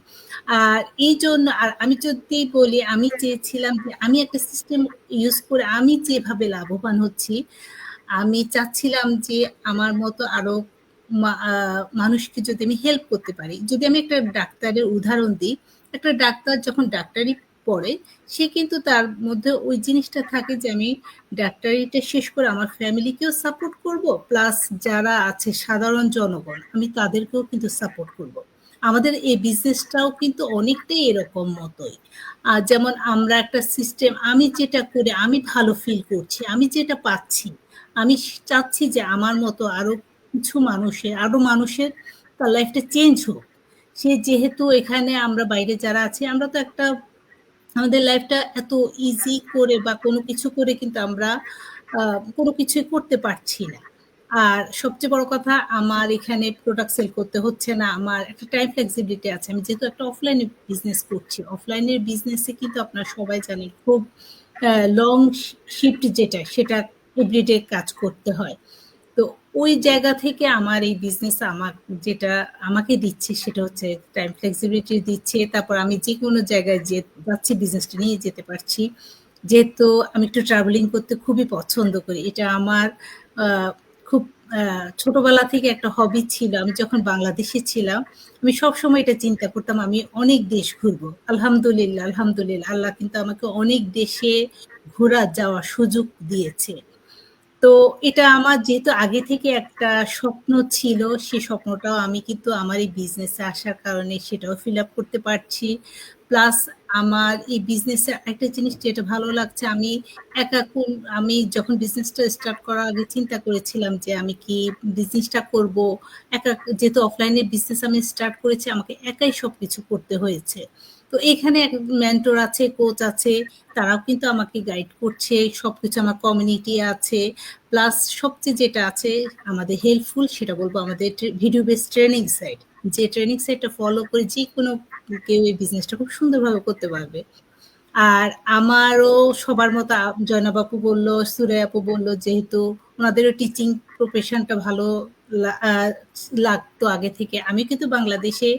আর এই জন্য, আর আমি যদি বলি, আমি চেয়েছিলাম যে আমি একটা সিস্টেম ইউজ করে আমি যেভাবে লাভবান হচ্ছি, আমি চাচ্ছিলাম যে আমার মতো আরো মানুষকে যদি আমি হেল্প করতে পারি। যদি আমি একটা ডাক্তারের উদাহরণ দিই, একটা ডাক্তার যখন ডাক্তারি পড়ে, সে কিন্তু তার মধ্যে ওই জিনিসটা থাকে যে আমি ডাক্তারিটা শেষ করে আমার ফ্যামিলিকেও সাপোর্ট করব, প্লাস যারা আছে সাধারণ জনগণ, আমি তাদেরকেও কিন্তু সাপোর্ট করব। আমাদের এই বিজনেসটাও কিন্তু অনেকটাই এরকম মতোই। যেমন আমরা একটা সিস্টেম, আমি যেটা করে আমি ভালো ফিল করছি, আমি যেটা পাচ্ছি, আমি চাচ্ছি যে আমার মতো আরো মানুষের তার লাইফটা চেঞ্জ হোক। সে যেহেতু এখানে আমরা বাইরে যারা আছি আমরা তো একটা আমাদের লাইফটা এত ইজি করে বা কোনো কিছু করে কিন্তু আমরা কোনো কিছুই করতে পারছি না। আর সবচেয়ে বড় কথা আমার এখানে প্রোডাক্ট সেল করতে হচ্ছে না, আমার একটা টাইম ফ্লেক্সিবিলিটি আছে। আমি যেহেতু একটা অফলাইনে বিজনেস করছি, অফলাইনের বিজনেসে কিন্তু আপনারা সবাই জানেন খুব লং শিফট যেটা সেটা এভরিডে কাজ করতে হয়। তো ওই জায়গা থেকে আমার এই বিজনেস আমার যেটা আমাকে দিচ্ছে সেটা হচ্ছে টাইম ফ্লেক্সিবিলিটি দিচ্ছে। তারপর আমি যে কোনো জায়গায় যে যাচ্ছি বিজনেসটা নিয়ে যেতে পারছি। যেহেতু আমি একটু ট্রাভেলিং করতে খুবই পছন্দ করি, এটা আমার খুব ছোটবেলা থেকে একটা হবি ছিল। আমি যখন বাংলাদেশে ছিলাম আমি সবসময় এটা চিন্তা করতাম আমি অনেক দেশ ঘুরবো। আলহামদুলিল্লাহ আলহামদুলিল্লাহ আল্লাহ কিন্তু আমাকে অনেক দেশে ঘোরা যাওয়ার সুযোগ দিয়েছে। তো এটা আমার যেহেতু আগে থেকে একটা স্বপ্ন ছিল, সেই স্বপ্নটাও আমি কিন্তু আমার এই বিজনেসে আসার কারণে সেটাও ফিল আপ করতে পারছি। প্লাস আমার এই বিজনেসে একটা জিনিস যেটা ভালো লাগছে, আমি যখন বিজনেসটা স্টার্ট করার আগে চিন্তা করেছিলাম যে আমি কি বিজনেসটা করব একা, যেহেতু অফলাইনে বিজনেস আমি স্টার্ট করেছি আমাকে একাই সবকিছু করতে হয়েছে। তো এখানে এক মেন্টর আছে, কোচ আছে, তারাও কিন্তু আমাকে গাইড করছে, সবকিছু আমার কমিউনিটি আছে। প্লাস সবচেয়ে যেটা আছে আমাদের হেল্পফুল সেটা বলবো আমাদের ভিডিও বেস ট্রেনিং সাইট, যে ট্রেনিং সাইটটা ফলো করে যে কোনো কেউ এই বিজনেসটা খুব সুন্দরভাবে করতে পারবে। আর আমারও সবার মতো জয়নাব আপু বললো, সুরাই আপু বললো, যেহেতু ওনাদেরও টিচিং প্রফেশনটা ভালো লাগতো আগে থেকে। আমি কিন্তু বাংলাদেশে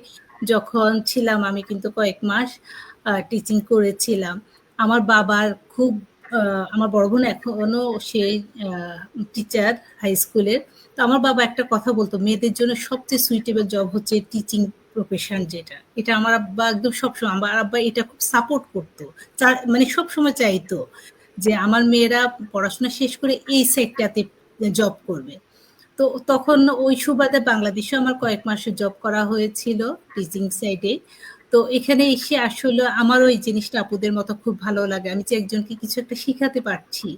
যখন ছিলাম আমি কিন্তু কয়েক মাস টিচিং করেছিলাম। আমার বাবার খুব আমার বড় বোন এখনো সে টিচার হাই স্কুলের। তো আমার বাবা একটা কথা বলতো, মেয়েদের জন্য সবচেয়ে সুইটেবল জব হচ্ছে টিচিং প্রফেশন, যেটা এটা আমার আব্বা একদম সবসময়, আমার আব্বা এটা খুব সাপোর্ট করতো, মানে সবসময় চাইতো যে আমার মেয়েরা পড়াশোনা শেষ করে এই সেক্টরটাতে জব করবে। তো তখন ওই সুবাদে বাংলাদেশে আমার কয়েক মাসের জব করা হয়েছিল টিচিং সাইডে। তো এখানে এসে আসলে আমার ওই জিনিসটা আপুদের মতো খুব ভালো লাগে, আমি যে একজনকে কিছু একটা শিখাতে পারছি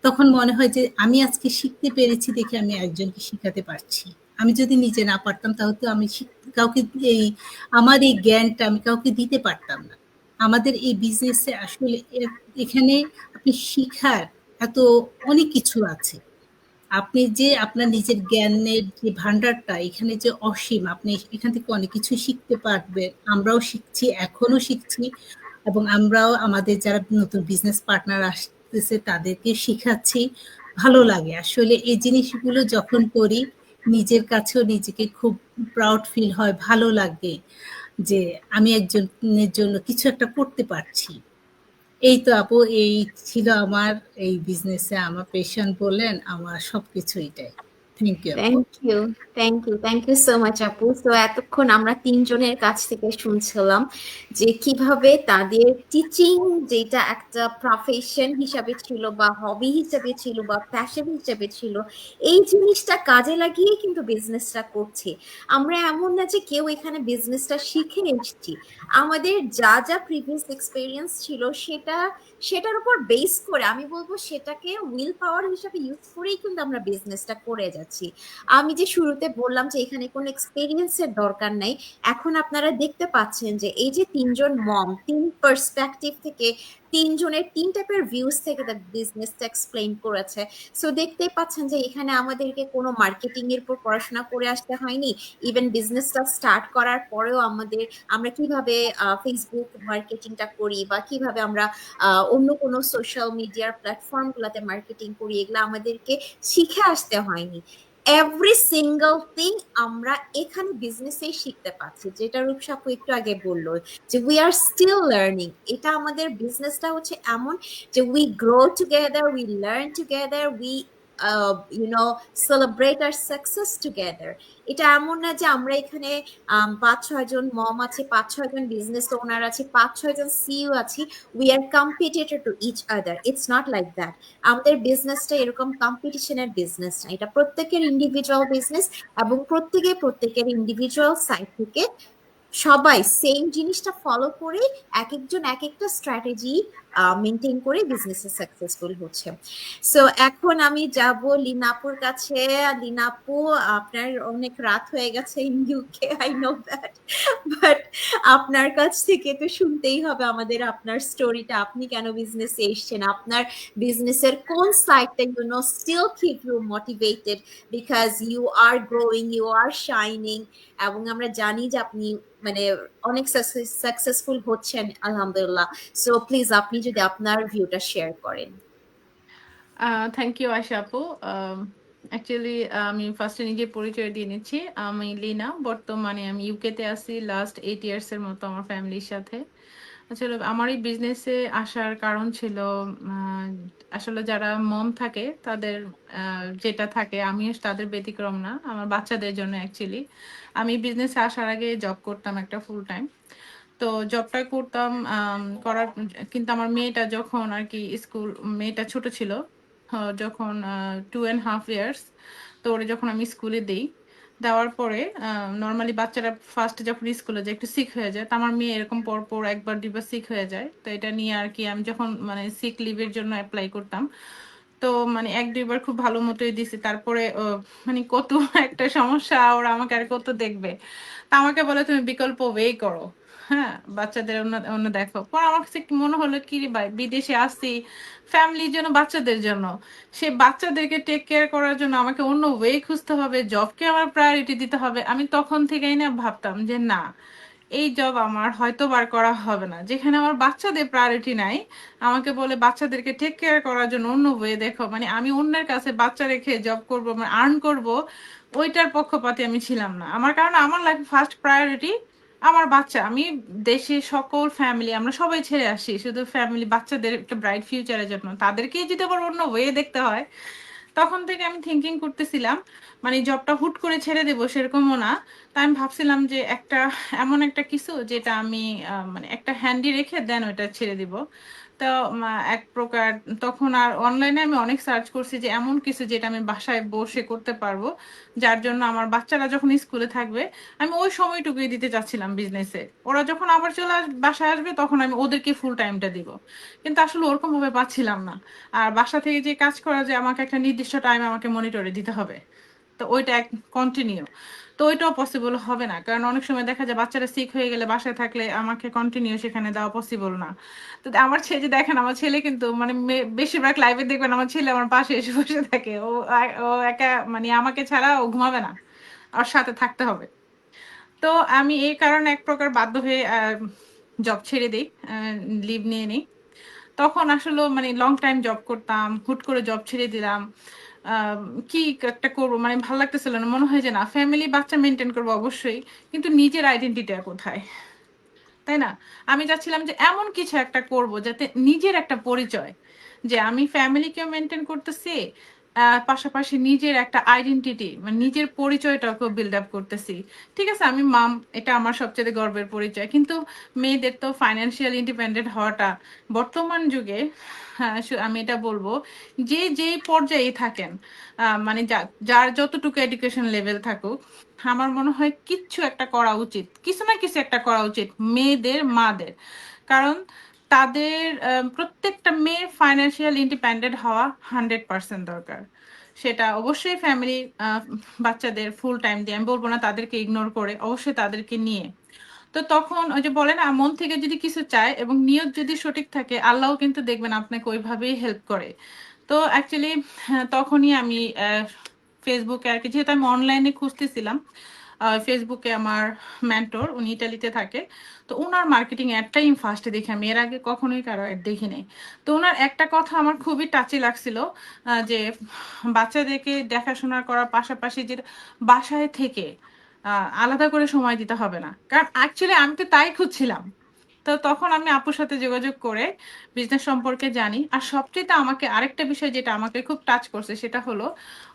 তখন মনে হয় যে আমি আজকে শিখতে পেরেছি দেখে আমি একজনকে শিখাতে পারছি। আমি যদি নিজে না পারতাম তাহলে তো আমি কাউকে এই আমার এই জ্ঞানটা আমি কাউকে দিতে পারতাম না। আমাদের এই বিজনেসে আসলে এখানে আপনি শিখার এত অনেক কিছু আছে। আপনি যে আপনার নিজের জ্ঞানের যে ভান্ডারটা এখানে যে অসীম, আপনি এখান থেকে অনেক কিছু শিখতে পারবেন। আমরাও শিখছি, এখনো শিখছি, এবং আমরাও আমাদের যারা নতুন বিজনেস পার্টনার আসতেছে তাদেরকে শিখাচ্ছি। ভালো লাগে আসলে এই জিনিসগুলো যখন করি নিজের কাছেও নিজেকে খুব প্রাউড ফিল হয়, ভালো লাগে যে আমি একজনের জন্য কিছু একটা করতে পারছি। এই তো আপু, এই ছিল আমার এই বিজনেসে আমার পেশন বলেন আমার সবকিছু এটাই। থ্যাংক ইউ আপু। থ্যাংক ইউ সো মাচ আপু। তো এতক্ষণ আমরা তিনজনের কাছ থেকে শুনছিলাম যে কিভাবে তাদের টিচিং, যেটা একটা প্রফেশন হিসাবে ছিল বা হবি হিসাবে ছিল বা প্যাশন হিসাবে ছিল, এই জিনিসটা কাজে লাগিয়ে কিন্তু বিজনেসটা করছে। আমরা এমন না যে কেউ এখানে বিজনেসটা শিখে এসেছি, আমাদের যা যা প্রিভিয়াস এক্সপেরিয়েন্স ছিল সেটার উপর বেস করে আমি বলবো সেটাকে উইল পাওয়ার হিসাবে ইউজ করেই কিন্তু আমরা বিজনেসটা করে যাচ্ছি। আমি যে শুরুতে বললাম যে এখানে কোনো এক্সপেরিয়েন্সের দরকার নাই, এখন আপনারা দেখতে পাচ্ছেন যে এই যে তিনজন মম, তিন পার্সপেক্টিভ থেকে তিনজনের তিন টাইপের ভিউজ থেকে তার বিজনেসটা এক্সপ্লেইন করেছে। সো দেখতেই পাচ্ছেন যে এখানে আমাদেরকে কোনো মার্কেটিং এর উপর পড়াশোনা করে আসতে হয়নি। ইভেন বিজনেসটা স্টার্ট করার পরেও আমরা কিভাবে ফেসবুক মার্কেটিংটা করি বা কিভাবে আমরা অন্য কোনো সোশ্যাল মিডিয়ার প্ল্যাটফর্ম গুলাতে মার্কেটিং করি, এগুলো আমাদেরকে শিখে আসতে হয়নি। এভরি সিঙ্গল থিং আমরা এখানে বিজনেসেই শিখতে পাচ্ছি, যেটা রূপসা আপু একটু আগে বললো যে উই আর স্টিল লার্নিং। এটা আমাদের বিজনেসটা হচ্ছে এমন যে we grow together, we learn together, we celebrate our success together. এটা এমন না যে আমরা এখানে 5-6 জন মম আছে, 5-6 জন বিজনেস ওনার আছে, 5-6 জন সিইও আছি, we are competitor to each other. It's not like that. আমাদের বিজনেসটা এরকম কম্পিটিশনের বিজনেস না, এটা প্রত্যেকের ইন্ডিভিজুয়াল বিজনেস, এবং প্রত্যেকের ইন্ডিভিজুয়াল সাইড থেকে সবাই সেম জিনিসটা ফলো করে এক একজন এক একটা স্ট্র্যাটেজি মেনটেন করে বিজনেসে সাকসেসফুল হচ্ছে। সো এখন আমি যাব লিনাপুর কাছে। লিনাপু, আপনার অনেক রাত হয়ে গেছে in UK, I know that, but আপনার কাছ থেকে তো শুনতেই হবে আমাদের আপনার স্টোরিটা, আপনি কেন বিজনেসে এসেছেন, আপনার বিজনেসের কোন সাইডটা still keep you motivated because you are growing, you are shining, এবং আমরা জানি যে আপনি মানে অনেক সাকসেসফুল হচ্ছেন আলহামদুলিল্লাহ। সো প্লিজ আপনি যদি আপনার ভিউটা শেয়ার করেন। থ্যাংক ইউ আশা আপু। অ্যাকচুয়ালি আমি ফার্স্টে নিজের পরিচয় দিয়ে নিচ্ছি। আমি লিনা, বর্তমানে আমি ইউকেতে আছি লাস্ট 8 ইয়ার্সের মতো আমার ফ্যামিলির সাথে। আসলে আমার এই বিজনেসে আসার কারণ ছিল আসলে যারা মম থাকে তাদের যেটা থাকে, আমিও তাদের ব্যতিক্রম না, আমার বাচ্চাদের জন্য অ্যাকচুয়ালি। আমি বিজনেসে আসার আগে জব করতাম একটা ফুল টাইম। তো জবটা করতাম করার, কিন্তু আমার মেয়েটা যখন আর কি স্কুল, মেয়েটা ছোট ছিল, যখন 2.5 ইয়ার্স, তো ওরে যখন আমি স্কুলে দিই, দেওয়ার পরে নর্মালি বাচ্চারা ফার্স্ট যখন স্কুলে যায় একটু সিক হয়ে যায়, তো আমার মেয়ে এরকম পরপর একবার দুইবার সিক হয়ে যায়। তো এটা নিয়ে আর কি আমি যখন মানে সিক লিভের জন্য অ্যাপ্লাই করতাম, তো মানে এক দুইবার খুব ভালো মতোই দিছি, তারপরে মানে কত একটা সমস্যা, ওরা আমাকে আর কত দেখবে। তা আমাকে বলে তুমি বিকল্প ওয়ে করো, হ্যাঁ, বাচ্চাদের অন্য অন্য দেখো। পর আমার কাছে কি মনে হলো, কি রে ভাই, বিদেশে আসছি ফ্যামিলির জন্য, বাচ্চাদের জন্য, সে বাচ্চাদেরকে টেক কেয়ার করার জন্য আমাকে অন্য ওয়ে খুঁজতে হবে, জবকে আমার প্রায়োরিটি দিতে হবে। আমি তখন থেকেই না ভাবতাম যে না, এই জব আমার হয়তো বার করা হবে না, যেখানে আমার বাচ্চাদের প্রায়োরিটি নাই। আমাকে বলে বাচ্চাদেরকে টেক কেয়ার করার জন্য অন্য ওয়ে দেখো, মানে আমি অন্যের কাছে বাচ্চা রেখে জব করব, মানে আর্ন করব, ওইটার পক্ষপাতী আমি ছিলাম না। আমার কারণ আমার লাইফ ফার্স্ট প্রায়োরিটি আমার বাচ্চা। আমি দেশে সকল ফ্যামিলি আমরা সবাই ছেড়ে আসি শুধু ফ্যামিলি বাচ্চাদের একটা ব্রাইট ফিউচারের জন্য, তাদেরকেই যদি আবার অন্য ওয়ে দেখতে হয়। তখন থেকে আমি থিঙ্কিং করতেছিলাম, মানে জবটা হুট করে ছেড়ে দেবো সেরকমও না। তাই আমি ভাবছিলাম যে একটা এমন একটা কিছু যেটা আমি মানে একটা হ্যান্ডি রেখে দেন ওইটা ছেড়ে দিব। তো এক প্রকার তখন আর অনলাইনে আমি অনেক সার্চ করছি যে এমন কিছু যেটা আমি বাসায় বসে করতে পারবো, যার জন্য আমার বাচ্চারা যখন স্কুলে থাকবে আমি ওই সময়টুকুই দিতে চাচ্ছিলাম বিজনেসে, ওরা যখন আবার বাসায় আসবে তখন আমি ওদেরকে ফুল টাইমটা দিব। কিন্তু আসলে ওরকম ভাবে পাচ্ছিলাম না। আর বাসা থেকে যে কাজ করা, যে আমাকে একটা নির্দিষ্ট টাইম আমাকে মনিটরে দিতে হবে, তো ওইটা কন্টিনিউ, তো ওইটাও পসিবল হবে না, কারণ অনেক সময় দেখা যায় বাচ্চারা সিক হয়ে গেলে বাসায় থাকলে আমাকে কন্টিনিউ সেখানে দেওয়া পসিবল না। তো আমার ছেলে, দেখেন আমার ছেলে কিন্তু মানে বেশিরভাগ লাইভে দেখবেন আমার ছেলে আমার পাশে এসে বসে থাকে, ও একা মানে আমাকে ছাড়া ও ঘুমাবে না, ওর সাথে থাকতে হবে। তো আমি এই কারণে এক প্রকার বাধ্য হয়ে জব ছেড়ে দিই, লিভ নিয়ে নিই। তখন আসলে মানে লং টাইম জব করতাম, হুট করে জব ছেড়ে দিলাম। আহ, কি একটা করবো, মানে ভালো লাগতেছিল না, মনে হয় যে না, ফ্যামিলি বাচ্চা মেনটেন করবো অবশ্যই, কিন্তু নিজের আইডেন্টিটিটা কোথায়, তাই না? আমি চাচ্ছিলাম যে এমন কিছু একটা করব যাতে নিজের একটা পরিচয়, যে আমি ফ্যামিলিকেও মেনটেন করতেছি, পাশাপাশি নিজের একটা আইডেন্টিটি মানে নিজের পরিচয়টাকেও বিল্ড আপ করতেছি। ঠিক আছে, আমি মাম, এটা আমার সবচেয়ে গর্বের পরিচয়, কিন্তু মেয়েদের তো ফাইন্যান্সিয়াল ইন্ডিপেন্ডেন্ট হওয়াটা বর্তমান যুগে, আমি এটা বলবো, যে যেই পর্যায়ে থাকেন, মানে যার যতটুকু এডুকেশন লেভেল থাকুক, আমার মনে হয় কিচ্ছু একটা করা উচিত, কিছু না কিছু একটা করা উচিত মেয়েদের, মাদের। কারণ তাদের প্রত্যেকটা মেয়ের ফাইন্যান্সিয়াল ইন্ডিপেন্ডেন্ট হওয়া 100% দরকার। সেটা অবশ্যই ফ্যামিলি, বাচ্চাদের ফুল টাইম দিয়ে, আমি বলবো না তাদেরকে ইগনোর করে, অবশ্যই তাদেরকে নিয়ে। তো তখন ওই যে বলে না, মন থেকে যদি কিছু চায় এবং নিয়ত যদি সঠিক থাকে, আল্লাহও কিন্তু দেখবেন আপনাকে ওইভাবেই হেল্প করে। তো অ্যাকচুয়ালি তখনই আমি ফেসবুকে আর কি, যেহেতু আমি অনলাইনে খুঁজতেছিলাম, ফেসবুকে আমার মেন্টর, উনি ইটালিতে থাকে, তো ওনার মার্কেটিং অ্যাডটাই ফার্স্টে দেখি আমি, এর আগে কখনোই কারো অ্যাড দেখি নাই। তো ওনার একটা কথা আমার খুবই টাচি লাগছিল, যে বাচ্চাদেরকে দেখাশোনা করার পাশাপাশি যে বাসায় থেকে আলাদা করে সময় দিতে হবে না, কারণ অ্যাকচুয়ালি আমি তো তাই খুঁজছিলাম। তো তখন আমি আপুর সাথে যোগাযোগ করে বিজনেস সম্পর্কে জানি। আর সবচেয়ে আমাকে আরেকটা বিষয় যেটা আমাকে খুব টাচ করছে সেটা হলো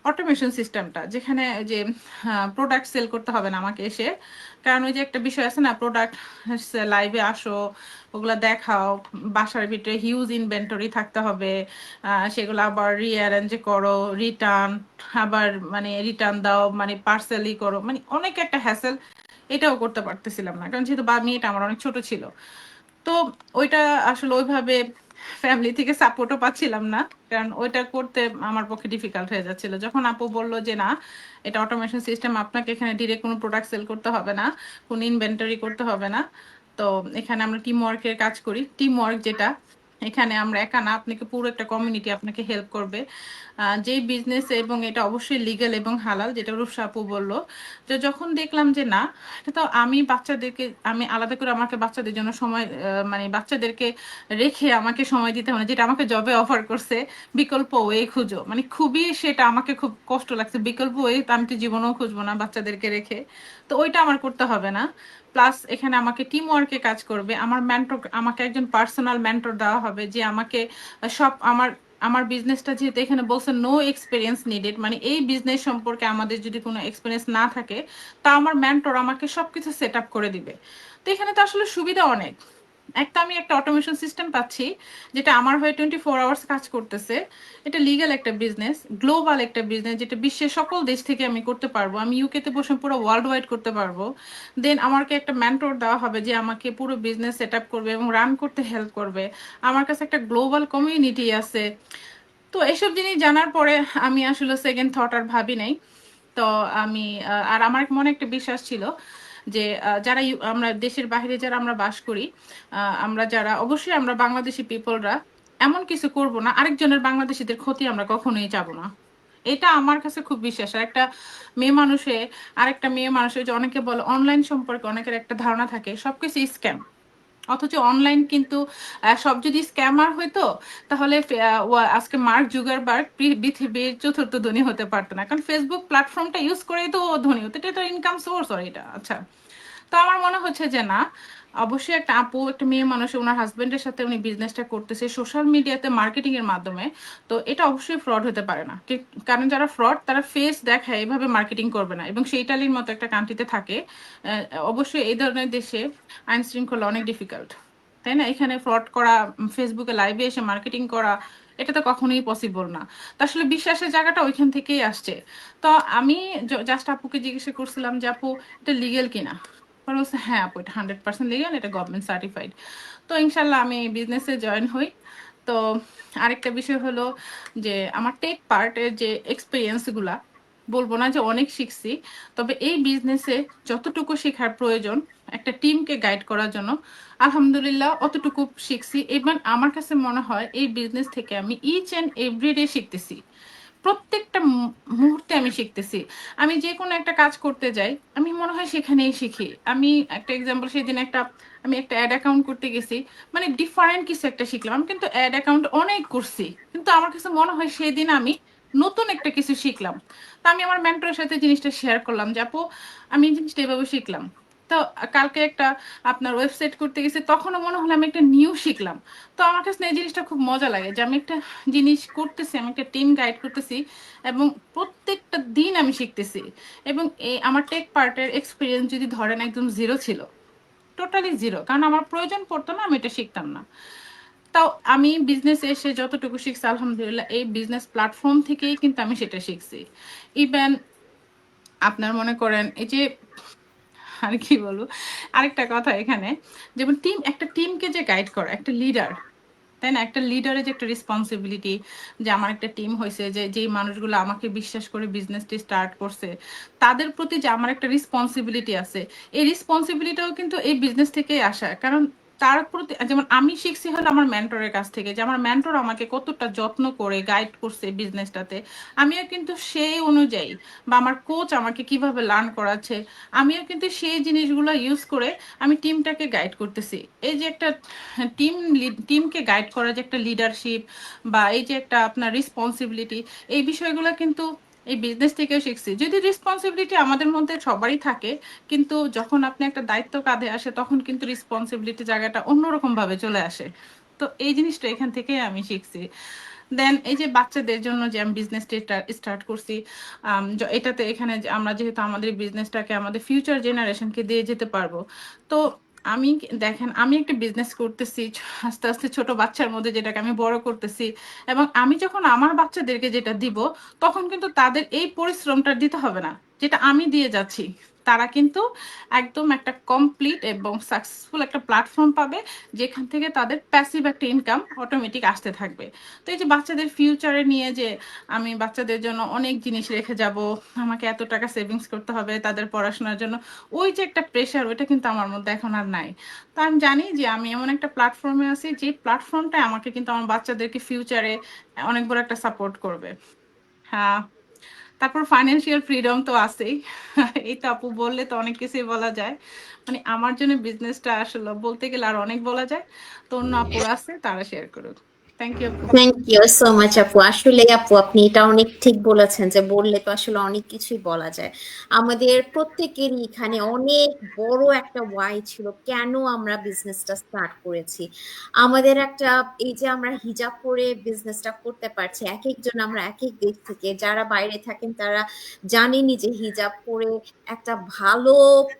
অটোমেশন সিস্টেমটা, যেখানে যে প্রোডাক্ট সেল করতে হবে না আমাকে এসে। কারণ ওই যে একটা বিষয় আছে না, প্রোডাক্ট লাইভে আসো, ওগুলা দেখাও, বাসার ভিতরে হিউজ ইনভেন্টরি থাকতে হবে, সেগুলো আবার রিঅ্যারেঞ্জ করো, রিটার্ন, আবার মানে রিটার্ন দাও, মানে পার্সেলই করো, মানে অনেক একটা হ্যাসেল। এটাও করতে পারতেছিলাম না, কারণ যেহেতু মেয়েটা আমার অনেক ছোট ছিল। তো ওইটা আসলে ওইভাবে ফ্যামিলি থেকে সাপোর্টও পাচ্ছিলাম না, কারণ ওইটা করতে আমার পক্ষে ডিফিকাল্ট হয়ে যাচ্ছিল। যখন আপু বললো যে না, এটা অটোমেশন সিস্টেম, আপনাকে এখানে ডিরেক্ট কোনো প্রোডাক্ট সেল করতে হবে না, কোনো ইনভেন্টরি করতে হবে না, তো এখানে আমরা টিম ওয়ার্কের কাজ করি। টিম ওয়ার্ক যেটা, এখানে আমরা একা না, আপনাকে পুরো একটা কমিউনিটি আপনাকে হেল্প করবে। যেই বিজনেস, এবং এটা অবশ্যই লিগ্যাল এবং হালাল, যেটা রূপসা আপু বললো। তো যখন দেখলাম যে না, এটা তো আমি বাচ্চাদেরকে, আমি আলাদা করে আমাকে বাচ্চাদের জন্য সময়, মানে বাচ্চাদেরকে রেখে আমাকে সময় দিতে হবে না, যেটা আমাকে জবে অফার করছে, বিকল্প ওয়ে খুঁজো, মানে খুবই সেটা আমাকে খুব কষ্ট লাগছে। বিকল্প ওয়ে তো আমি তো জীবনেও খুঁজবো না বাচ্চাদেরকে রেখে, তো ওইটা আমার করতে হবে না। প্লাস এখানে আমাকে টিম ওয়ার্কে কাজ করবে, আমার মেন্টর, আমাকে একজন পার্সোনাল মেন্টর দেওয়া হবে, যে আমাকে সব আমার আমার বিজনেসটা, যেহেতু এখানে বলছে নো এক্সপিরিয়েন্স নিডেড, মানে এই বিজনেস সম্পর্কে আমাদের যদি কোনো এক্সপিরিয়েন্স না থাকে, তা আমার মেন্টর আমাকে সবকিছু সেট আপ করে দিবে। তো এখানে তো আসলে সুবিধা অনেক। একটা আমি একটা অটোমেশন সিস্টেম পাচ্ছি, যেটা আমার হয়ে 24 আওয়ার্স কাজ করতেছে। এটা লিগ্যাল একটা বিজনেস, গ্লোবাল একটা বিজনেস, যেটা বিশ্বের সকল দেশ থেকে আমি করতে পারবো। আমি ইউকেতে বসে পুরো ওয়ার্ল্ড ওয়াইড করতে পারবো। দেন আমাকে একটা মেন্টর দেওয়া হবে, যে আমাকে পুরো বিজনেস সেট আপ করবে এবং রান করতে হেল্প করবে। আমার কাছে একটা গ্লোবাল কমিউনিটি আছে। তো এসব জিনিস জানার পরে আমি আসলে সেকেন্ড থট আর ভাবি নাই। তো আমি আর আমার মনে একটা বিশ্বাস ছিল যে যারা আমরা দেশের বাইরে যারা আমরা বাস করি, আমরা যারা, অবশ্যই আমরা বাংলাদেশি পিপলরা এমন কিছু করব না, আরেকজনের বাংলাদেশিদের ক্ষতি আমরা কখনোই চাবো না। এটা আমার কাছে খুব বিশ্বাস। আর একটা মেয়ে মানুষে, আরেকটা মেয়ে মানুষের, যে অনেকে বলে অনলাইন সম্পর্কে অনেকের একটা ধারণা থাকে সবকিছু স্ক্যাম, অথচ অনলাইন কিন্তু সব যদি স্ক্যামার হইতো, তাহলে আজকে মার্ক জুগারবার্গ পৃথিবীর চতুর্থ ধনী হতে পারতো না, কারণ ফেসবুক প্ল্যাটফর্মটা ইউজ করেই তো ও ধনী হতো। এটা তো ইনকাম সোর্স, এটা আচ্ছা। তো আমার মনে হচ্ছে যে না, অবশ্যই একটা আপু, একটা মেয়ে মানুষ, ওনার হাজবেন্ডের সাথে উনি বিজনেসটা করতেছে সোশ্যাল মিডিয়াতে মার্কেটিং এর মাধ্যমে, তো এটা অবশ্যই ফ্রড হতে পারে না। কারণ যারা ফ্রড, তারা ফেস দেখায়, এভাবে মার্কেটিং করবে না। এবং সেই ইটালির মতো একটা কান্ট্রিতে থাকে, অবশ্যই এই ধরনের দেশে আইন শৃঙ্খলা অনেক ডিফিকাল্ট, তাই না? এখানে ফ্রড করা, ফেসবুকে লাইভে এসে মার্কেটিং করা, এটা তো কখনোই পসিবল না। তো আসলে বিশ্বাসের জায়গাটা ওইখান থেকেই আসছে। তো আমি জাস্ট আপুকে জিজ্ঞাসা করছিলাম যে আপু, এটা লিগেল কিনা। পরে বলছে হ্যাঁ আপু, এটা 100% লিগেল, এটা গভর্নমেন্ট সার্টিফাইড। তো ইনশাল্লাহ আমি বিজনেসে জয়েন হই। তো আরেকটা বিষয় হলো যে আমার টেক পার্টের যে এক্সপিরিয়েন্স গুলা, বলবো না যে অনেক শিখছি, তবে এই বিজনেসে যতটুকু শেখার প্রয়োজন একটা টিমকে গাইড করার জন্য, আলহামদুলিল্লাহ অতটুকু শিখছি। এবং আমার কাছে মনে হয় এই বিজনেস থেকে আমি ইচ অ্যান্ড এভরিডে শিখতেছি, প্রত্যেকটা মুহূর্তে আমি শিখতেছি। আমি যে কোনো একটা কাজ করতে যাই, আমি মনে হয় সেখানেই শিখি। আমি একটা এক্সাম্পল, সেদিন আমি একটা অ্যাড অ্যাকাউন্ট করতে গেছি, মানে ডিফারেন্ট কিছু একটা শিখলাম। আমি কিন্তু অ্যাড অ্যাকাউন্ট অনেক করছি, কিন্তু আমার কাছে মনে হয় সেদিন আমি নতুন একটা কিছু শিখলাম। তো আমি আমার মেন্টরের সাথে জিনিসটা শেয়ার করলাম যে আপু, আমি এই জিনিসটা এভাবে শিখলাম। তো কালকে একটা আপনার ওয়েবসাইট করতে গেছি, তখনও মনে হলো আমি একটা নিউ শিখলাম। তো আমার কাছে না এই জিনিসটা খুব মজা লাগে, যে আমি একটা জিনিস করতেছি, আমি একটা টিম গাইড করতেছি, এবং প্রত্যেকটা দিন আমি শিখতেছি। এবং এই আমার টেক পার্টের এক্সপিরিয়েন্স যদি ধরেন একদম জিরো ছিল, টোটালি জিরো, কারণ আমার প্রয়োজন পড়তো না, আমি এটা শিখতাম না। তাও আমি বিজনেস এসে যতটুকু শিখছি, আলহামদুলিল্লাহ এই বিজনেস প্ল্যাটফর্ম থেকেই কিন্তু আমি সেটা শিখছি। ইভেন আপনার মনে করেন এই যে, আর কি বলবো, আরেকটা কথা এখানে, যেমন একটা টিমকে যে গাইড করা, একটা লিডার, তাই না? একটা লিডারের যে একটা রেসপন্সিবিলিটি, যে আমার একটা টিম হয়েছে, যে যেই মানুষগুলো আমাকে বিশ্বাস করে বিজনেসটি স্টার্ট করছে, তাদের প্রতি যে আমার একটা রেসপন্সিবিলিটি আছে, এই রেসপন্সিবিলিটিও কিন্তু এই বিজনেস থেকেই আসা। কারণ তার প্রতি, যেমন আমি শিখছি হলো আমার মেন্টরের কাছ থেকে, যে আমার মেন্টর আমাকে কতটা যত্ন করে গাইড করছে বিজনেসটাতে, আমিও কিন্তু সেই অনুযায়ী, বা আমার কোচ আমাকে কিভাবে লার্ন করাচ্ছে, আমিও কিন্তু সেই জিনিসগুলো ইউজ করে আমি টিমটাকে গাইড করতেছি। এই যে একটা টিমকে গাইড করা, যে একটা লিডারশিপ, বা এই যে একটা আপনার রেসপন্সিবিলিটি, এই বিষয়গুলো কিন্তু এই বিজনেস থেকেও শিখছি। যদি রেসপন্সিবিলিটি আমাদের মধ্যে সবারই থাকে, কিন্তু যখন আপনি একটা দায়িত্ব কাঁধে আসে, তখন কিন্তু রেসপন্সিবিলিটি জায়গাটা অন্যরকম ভাবে চলে আসে। তো এই জিনিসটা এখান থেকেই আমি শিখছি। দেন এই যে বাচ্চাদের জন্য যে আমি বিজনেসটা স্টার্ট করছি, এটাতে এখানে আমরা যেহেতু আমাদের বিজনেসটাকে আমাদের ফিউচার জেনারেশনকে দিয়ে যেতে পারবো। তো আমি, দেখেন, আমি একটা বিজনেস করতেছি আস্তে আস্তে ছোট বাচ্চার মধ্যে, যেটাকে আমি বড় করতেছি। এবং আমি যখন আমার বাচ্চাদেরকে যেটা দিব, তখন কিন্তু তাদের এই পরিশ্রমটা দিতে হবে না, যেটা আমি দিয়ে যাচ্ছি। তারা কিন্তু একদম একটা কমপ্লিট এবং সাকসেসফুল একটা প্ল্যাটফর্ম পাবে, যেখান থেকে তাদের প্যাসিভ একটা ইনকাম অটোমেটিক আসতে থাকবে। তো এই যে বাচ্চাদের ফিউচারে নিয়ে যে আমি বাচ্চাদের জন্য অনেক জিনিস রেখে যাব, আমাকে এত টাকা সেভিংস করতে হবে তাদের পড়াশোনার জন্য, ওই যে একটা প্রেশার, ওইটা কিন্তু আমার মধ্যে এখন আর নাই। তো আমি জানি যে আমি এমন একটা প্ল্যাটফর্মে আছি, যে প্ল্যাটফর্মটা আমাকে কিন্তু আমার বাচ্চাদেরকে ফিউচারে অনেক বড় একটা সাপোর্ট করবে। হ্যাঁ, তারপর ফাইন্যান্সিয়াল ফ্রিডম তো আছেই। এই তো আপু বললে তো অনেক কিছুই বলা যায়। মানে আমার জন্য বিজনেসটা আসলে বলতে গেলে আর অনেক বলা যায়। তো অন্য আপুরা আছে, তারা শেয়ার করুক। থ্যাংক ইউ আপু। থ্যাংক ইউ সো মাচ আপু। আসলে আপু আপনি এটা অনেক ঠিক বলেছেন যে বললে তো আসলে অনেক কিছুই বলা যায়। আমাদের প্রত্যেকেরই এখানে অনেক বড় একটা ওয়াই ছিল কেন আমরা বিজনেসটা স্টার্ট করেছি। আমাদের একটা এই যে আমরা হিজাব পরে বিজনেসটা করতে পারছি, এক একজন আমরা এক এক দেশ থেকে, যারা বাইরে থাকেন তারা জানেনই যে হিজাব পরে একটা ভালো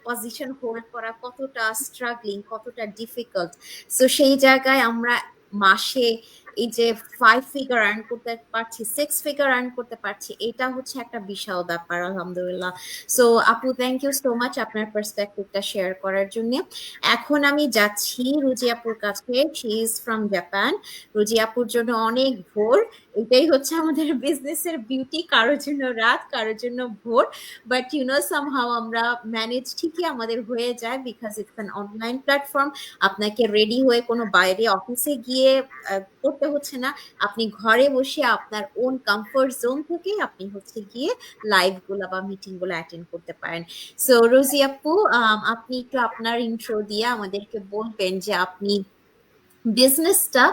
পজিশন হোল্ড করা কতটা স্ট্রাগলিং, কতটা ডিফিকাল্ট। সো সেই জায়গায় আমরা মাসে এই যে 5 ফিগার আর্ন করতে পারছি, 6 ফিগার আর্ন করতে পারছি, এটা হচ্ছে একটা বিশাল ব্যাপার আলহামদুলিল্লাহ। সো আপু থ্যাংক ইউ সো মাচ আপনার পার্সপেক্টিভটা শেয়ার করার জন্য। এখন আমি যাচ্ছি রুজি আপুর কাছে, শি ইজ ফ্রম জাপান। রুজি আপুর জন্য অনেক ভোর, এটাই হচ্ছে আমাদের বিজনেসের বিউটি, কারোর জন্য রাত কারোর জন্য ভোর, বাট ইউ নো সামহাউ আমরা ম্যানেজ ঠিকই আমাদের হয়ে যায়, because it's an online platform. আপনাকে রেডি হয়ে কোনো বাইরে অফিসে গিয়ে করতে হচ্ছে না, আপনি ঘরে বসে আপনার ওন কমফোর্ট জোন থেকে আপনি হচ্ছে গিয়ে লাইভ গুলা বা মিটিং গুলো অ্যাটেন্ড করতে পারেন। সো রোজি আপু, আপনি একটু আপনার ইন্ট্রো দিয়ে আমাদেরকে বলবেন যে আপনি বিজনেসটা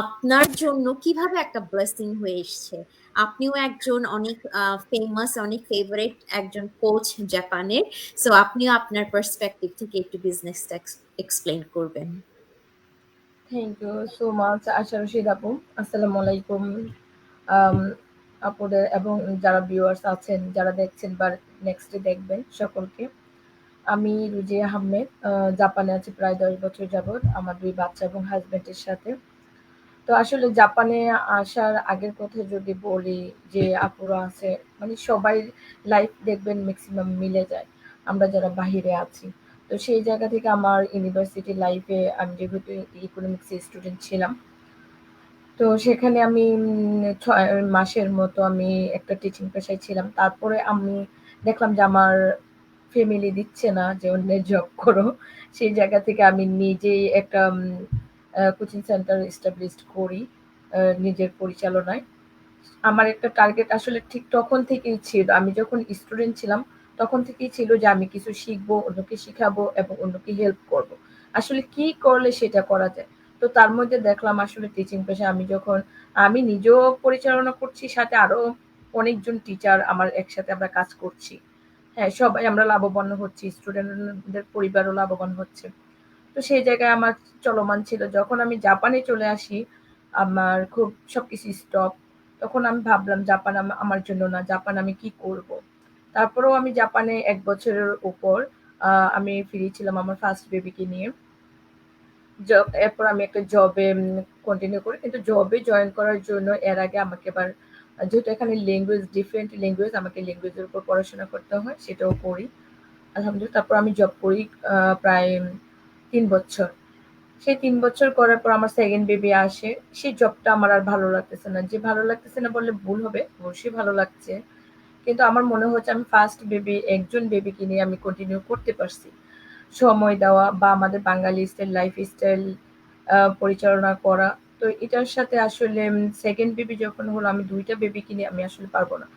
আপনার জন্য কিভাবে একটা ব্লেসিং হয়ে এসছে। আপনিও একজন অনেক ফেমাস, অনেক ফেভারিট একজন কোচ জাপানের। সো আপনিও আপনার পার্সপেক্টিভ থেকে একটু বিজনেসটা এক্সপ্লেইন করবেন। থ্যাংক ইউ সো মাচ আশা রশিদ আপু। আসসালামু আলাইকুম আম, আপুদের এবং যারা ভিউয়ার্স আছেন, যারা দেখছেন বা নেক্সটে দেখবেন সকলকে। আমি রুজি আহমেদ, জাপানে আছি প্রায় 10 বছর যাবৎ আমার 2 বাচ্চা এবং হাজবেন্ডের সাথে। তো আসলে জাপানে আসার আগের কথা যদি বলি, যে আপুরা আছে মানে সবাই লাইফ দেখবেন ম্যাক্সিমাম মিলে যায় আমরা যারা বাহিরে আছি। তো সেই জায়গা থেকে আমার ইউনিভার্সিটি লাইফে আমি যেহেতু ইকোনমিক্স স্টুডেন্ট ছিলাম, তো সেখানে আমি 6 মাসের মতো আমি একটা টিচিং পেশায় ছিলাম। তারপরে আমি দেখলাম যে আমার ফ্যামিলি দিচ্ছে না যে অন্যের জব করো। সেই জায়গা থেকে আমি নিজেই একটা কোচিং সেন্টার এস্টাবলিশড করি নিজের পরিচালনায়। আমার একটা টার্গেট আসলে ঠিক তখন থেকেই ছিল। আমি যখন স্টুডেন্ট ছিলাম তখন থেকেই ছিল যে আমি কিছু শিখবো, অন্যকে শিখাবো এবং অন্যকে হেল্প করব। আসলে কি করলে সেটা করা যায়। তো তার মধ্যে দেখলাম আসলে টিচিং পেশা আমি নিজেও পরিচালনা করছি, সাথে আরো অনেকজন টিচার আমার একসাথে আমরা কাজ করছি। হ্যাঁ, সবাই আমরা লাভবান হচ্ছি, স্টুডেন্টদের পরিবারও লাভবান হচ্ছে। তো সেই জায়গায় আমার চলমান ছিল। যখন আমি জাপানে চলে আসি, আমার খুব সবকিছু স্টপ। তখন আমি ভাবলাম জাপান আমার জন্য না, জাপান আমি কি করব? তারপরেও আমি জাপানে ১ বছরের উপর আমি ফ্রি ছিলাম আমার ফার্স্ট বেবিকে নিয়ে। এরপর আমি একটা জবে কন্টিনিউ করি। কিন্তু জবে জয়েন করার জন্য এর আগে আমাকে আবার যেহেতু এখানে ল্যাঙ্গুয়েজ ডিফারেন্ট ল্যাঙ্গুয়েজ, আমাকে ল্যাঙ্গুয়েজের উপর পড়াশোনা করতে হয়, সেটাও করি। আলহামদুলিল্লাহ। তারপর আমি জব করি প্রায় ৩ বছর। সেই ৩ বছর করার পর আমার সেকেন্ড বেবি আসে। সেই জবটা আমার আর ভালো লাগতেছে না। যে ভালো লাগতেছে না বললে ভুল হবে, অবশ্যই ভালো লাগছে। কিন্তু আমার মনে হচ্ছে আমি ফার্স্ট বেবি, একজন বেবিকে নিয়ে আমি কন্টিনিউ করতে পারছি। সময় দেওয়া বা আমাদের বাঙালি লাইফস্টাইল পরিচালনা করা। তো এটার সাথে আসলে সেকেন্ড বেবি যখন হলো, আমি ২ টা বেবিকে নিয়ে আমি আসলে পারব না।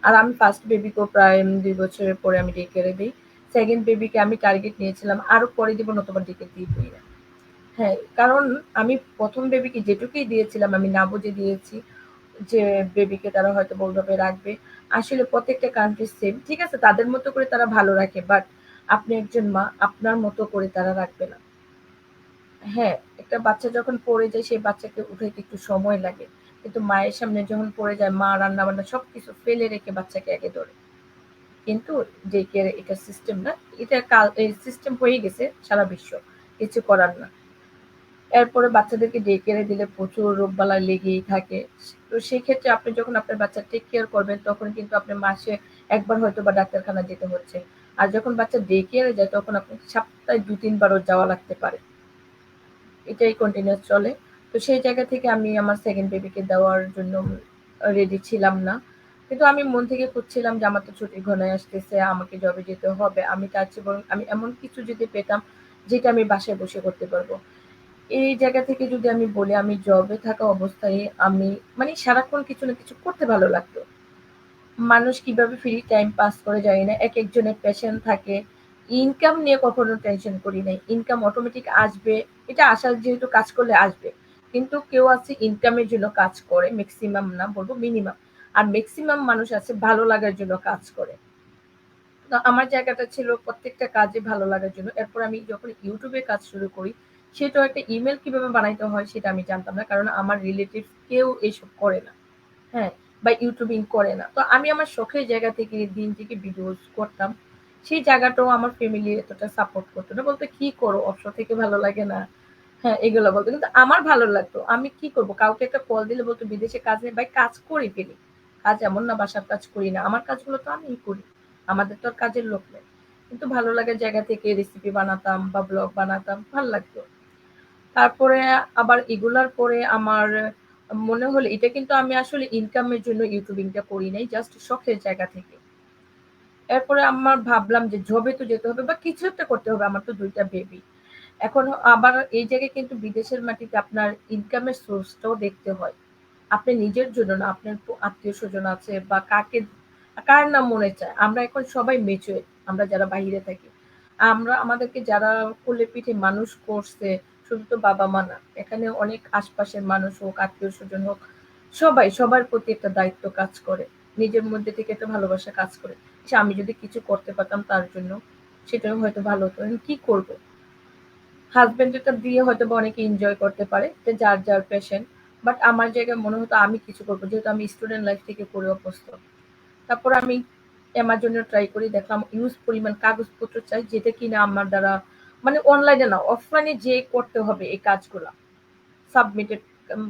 আর আমি ফার্স্ট বেবিকেও প্রায় ২ বছরের পরে আমি ডে কেয়ারে দেই। সেকেন্ড বেবিকে আমি টার্গেট নিয়েছিলাম আরো পরে দিব, নতুবা ডে কেয়ার দিবই না। হ্যাঁ, কারণ আমি ১ম বেবিকে যেটুকুই দিয়েছিলাম আমি না বুঝে দিয়েছি যে বেবিকে তারা হয়তো ওইভাবে রাখবে। আসলে প্রত্যেকটা কান্ট্রি সেম। ঠিক আছে, তাদের মতো করে তারা ভালো রাখে। বাট আপনি একজন মা, আপনার মতো করে তারা রাখবে না। হ্যাঁ, একটা বাচ্চা যখন পড়ে যায় সেই বাচ্চাকে উঠাইতে একটু সময় লাগে। কিন্তু মায়ের সামনে যখন পড়ে যায়, মা রান্না-বান্না সবকিছু ফেলে রেখে বাচ্চাকে আগে ধরে। কিন্তু ডে কেয়ারে এটা সিস্টেম না। এটা এই সিস্টেম হয়ে গেছে সারা বিশ্ব। কিছু করার না। এরপরে বাচ্চাদেরকে ডে কেয়ারে দিলে প্রচুর রোগবালাই লেগেই থাকে। তো সেক্ষেত্রে আপনি যখন আপনার বাচ্চার টেক কেয়ার করবেন তখন কিন্তু আপনি মাসে একবার হয়তো বা ডাক্তারখানা যেতে হচ্ছে। আর যখন বাচ্চা ডে কেয়ারে যায় তখন আপনাকে সপ্তাহে ২-৩ বারও যাওয়া লাগতে পারে। এটাই কন্টিনিউয়াস চলে। তো সেই জায়গা থেকে আমি আমার সেকেন্ড বেবিকে দেওয়ার জন্য রেডি ছিলাম না। কিন্তু আমি মন থেকে খুঁজছিলাম যে আমার তো ছুটি ঘনায় আসতেছে, আমাকে জবে যেতে হবে। আমি তার চেয়ে বরং আমি এমন কিছু যদি পেতাম যেটা আমি বাসায় বসে করতে পারবো। এই জায়গা থেকে যদি আমি বলি আমি জবে থাকা অবস্থায় আমি মানে সারাক্ষণ কিছু না কিছু করতে ভালো লাগতো। মানুষ কিভাবে ফ্রি টাইম পাস করে জানি না। একেকজনের প্যাশন থাকে। ইনকাম নিয়ে কখনো টেনশন করি নাই। ইনকাম অটোমেটিক আসবে। এটা আশা যেহেতু কাজ করলে আসবে। কিন্তু কেউ আছে ইনকামের জন্য কাজ করে। মেক্সিমাম না বলবো মিনিমাম। আর মেক্সিমাম মানুষ আছে ভালো লাগার জন্য কাজ করে। তো আমার জায়গাটা ছিল প্রত্যেকটা কাজে ভালো লাগার জন্য। এরপর আমি যখন YouTube এ কাজ শুরু করি, সেটাও একটা ইমেইল কিভাবে বানাইতে হয় সেটা আমি জানতাম না। কারণ আমার রিলেটিভস কেউ এসব করে না। হ্যাঁ, বা ইউটিউবিং করে না। তো আমি আমার শখের জায়গা থেকে দিন থেকে ভিডিওস করতাম। সেই জায়গাটাও আমার ফ্যামিলি এতটা সাপোর্ট করতো না। বলতো, "কি করো? অবসর থেকে ভালো লাগে না?" হ্যাঁ, এগুলো বলতো। কিন্তু আমার ভালো লাগতো। আমি কি করব? কাউকে একটা কল দিলে বলতো, "বিদেশে কাজ নেই।" ভাই কাজ করে ফেলি। কাজ এমন না বাসার কাজ করি না। আমার কাজগুলো তো আমিই করি। আমাদের তো আর কাজের লোক নেই। কিন্তু ভালো লাগার জায়গা থেকে রেসিপি বানাতাম বা ব্লগ বানাতাম। ভাল লাগতো। তারপরে আবার এগুলার পরে আমার মনে হলো এটা কিন্তু আমি আসলে ইনকামের জন্য ইউটিউবিংটা করি নাই, জাস্ট শখের জায়গা থেকে। এরপরে আমার ভাবলাম যে জবে তো যেতে হবে বা কিছু একটা করতে হবে, আমার তো ২ টা বেবি। এখন আবার এই জায়গায় কিন্তু বিদেশের মাটিতে আপনার ইনকামের সোর্সটাও দেখতে হয়। আপনি নিজের জন্য না, আপনার আত্মীয়স্বজন আছে বা কার না মনে চায়। আমরা এখন সবাই ম্যাচিউরড, আমরা যারা বাহিরে থাকি। আমরা আমাদেরকে যারা কোলে পিঠে মানুষ করছে, শুধু তো বাবা-মা না। এখানে অনেক আশপাশের মানুষ হোক, আত্মীয়স্বজন হোক, সবাই সবার প্রতি একটা দায়িত্ব কাজ করে। নিজের মধ্যে থেকে একটা ভালোবাসা কাজ করে। যে আমি যদি কিছু করতে পারতাম তার জন্য, সেটাও হয়তো ভালো হতো। এখন কি করব? হাসব্যান্ডেরটা দিয়ে হয়তোবা অনেকে এনজয় করতে পারে। এটা যার, যার প্যাশন। বাট আমার জায়গায় মনে হতো আমি কিছু করব। যেহেতু আমি স্টুডেন্ট লাইফ থেকে করে অভ্যস্ত। তারপর আমি Amazon এ ট্রাই করি। দেখলাম হিউজ পরিমাণ কাগজপত্র চাই, যেটা কিনা আমার দ্বারা মানে অনলাইনে না, অফলাইনে যেয়ে করতে হবে এই কাজগুলা। সাবমিটেড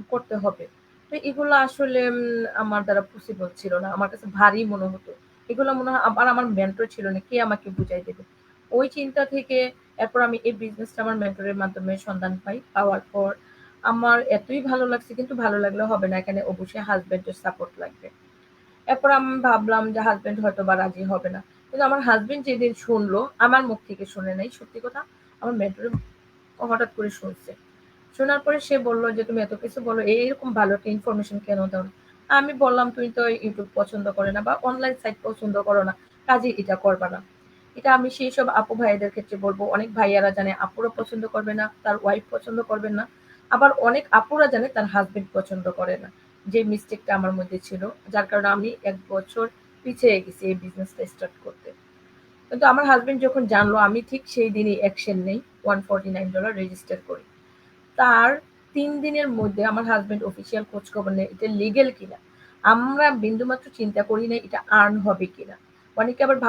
করতে হবে। তো এগুলো আসলে আমার দ্বারা পসিবল ছিল না। আমার কাছে ভারী মনে হতো। এগুলো মনে হয় আবার আমার মেন্টর ছিল না। কে আমাকে বুঝাই দেবে? ওই চিন্তা থেকে এরপর আমি এই বিজনেসটা আমার মেন্টরের মাধ্যমে সন্ধান পাই। পাওয়ার পর আমার এতই ভালো লাগছে, কিন্তু ভালো লাগলে হবে না। এখানে অবশ্যই হাসব্যান্ডের সাপোর্ট লাগবে। এরপর আমি ভাবলাম যে হাসব্যান্ড হয়তোবা রাজি হবে না। কিন্তু আমার হাসব্যান্ড যেদিন শুনলো, আমার মুখ থেকে শুনে নাই, সত্যি কথা আমার মেন্টর হঠাৎ করে শুনছে। শোনার পরে সে বলল যে, "তুমি এত কিছু বলো, এরকম ভালো একটা ইনফরমেশন কেন দাও না?" আমি বললাম, "তুমি তো YouTube পছন্দ করে না বা অনলাইন সাইট পছন্দ করো না, কাজেই এটা করবা না।" এটা আমি সেইসব আপু ভাইয়াদের ক্ষেত্রে বলব। অনেক ভাইয়ারা জানে আপুরা পছন্দ করবে না, তার ওয়াইফ পছন্দ করবেন না। আবার অনেক আপুরা জানে তার হাসব্যান্ড পছন্দ করে না। যে মিস্টেকটা আমার মধ্যে ছিল, যার কারণে আমি ১ বছর পিছিয়ে গেছি এই বিজনেসটা স্টার্ট করতে। কিন্তু আমার হাসব্যান্ড যখন জানলো, আমি ঠিক সেই দিনই অ্যাকশন নেই। $149 রেজিস্টার করি। তার ৩ দিনের মধ্যে আমার হাসব্যান্ড অফিসিয়াল খোঁজখবর নেয় এটা লিগ্যাল কিনা। আমরা বিন্দুমাত্র চিন্তা করি নাই এটা আর্ন হবে কিনা। অনেকে আবার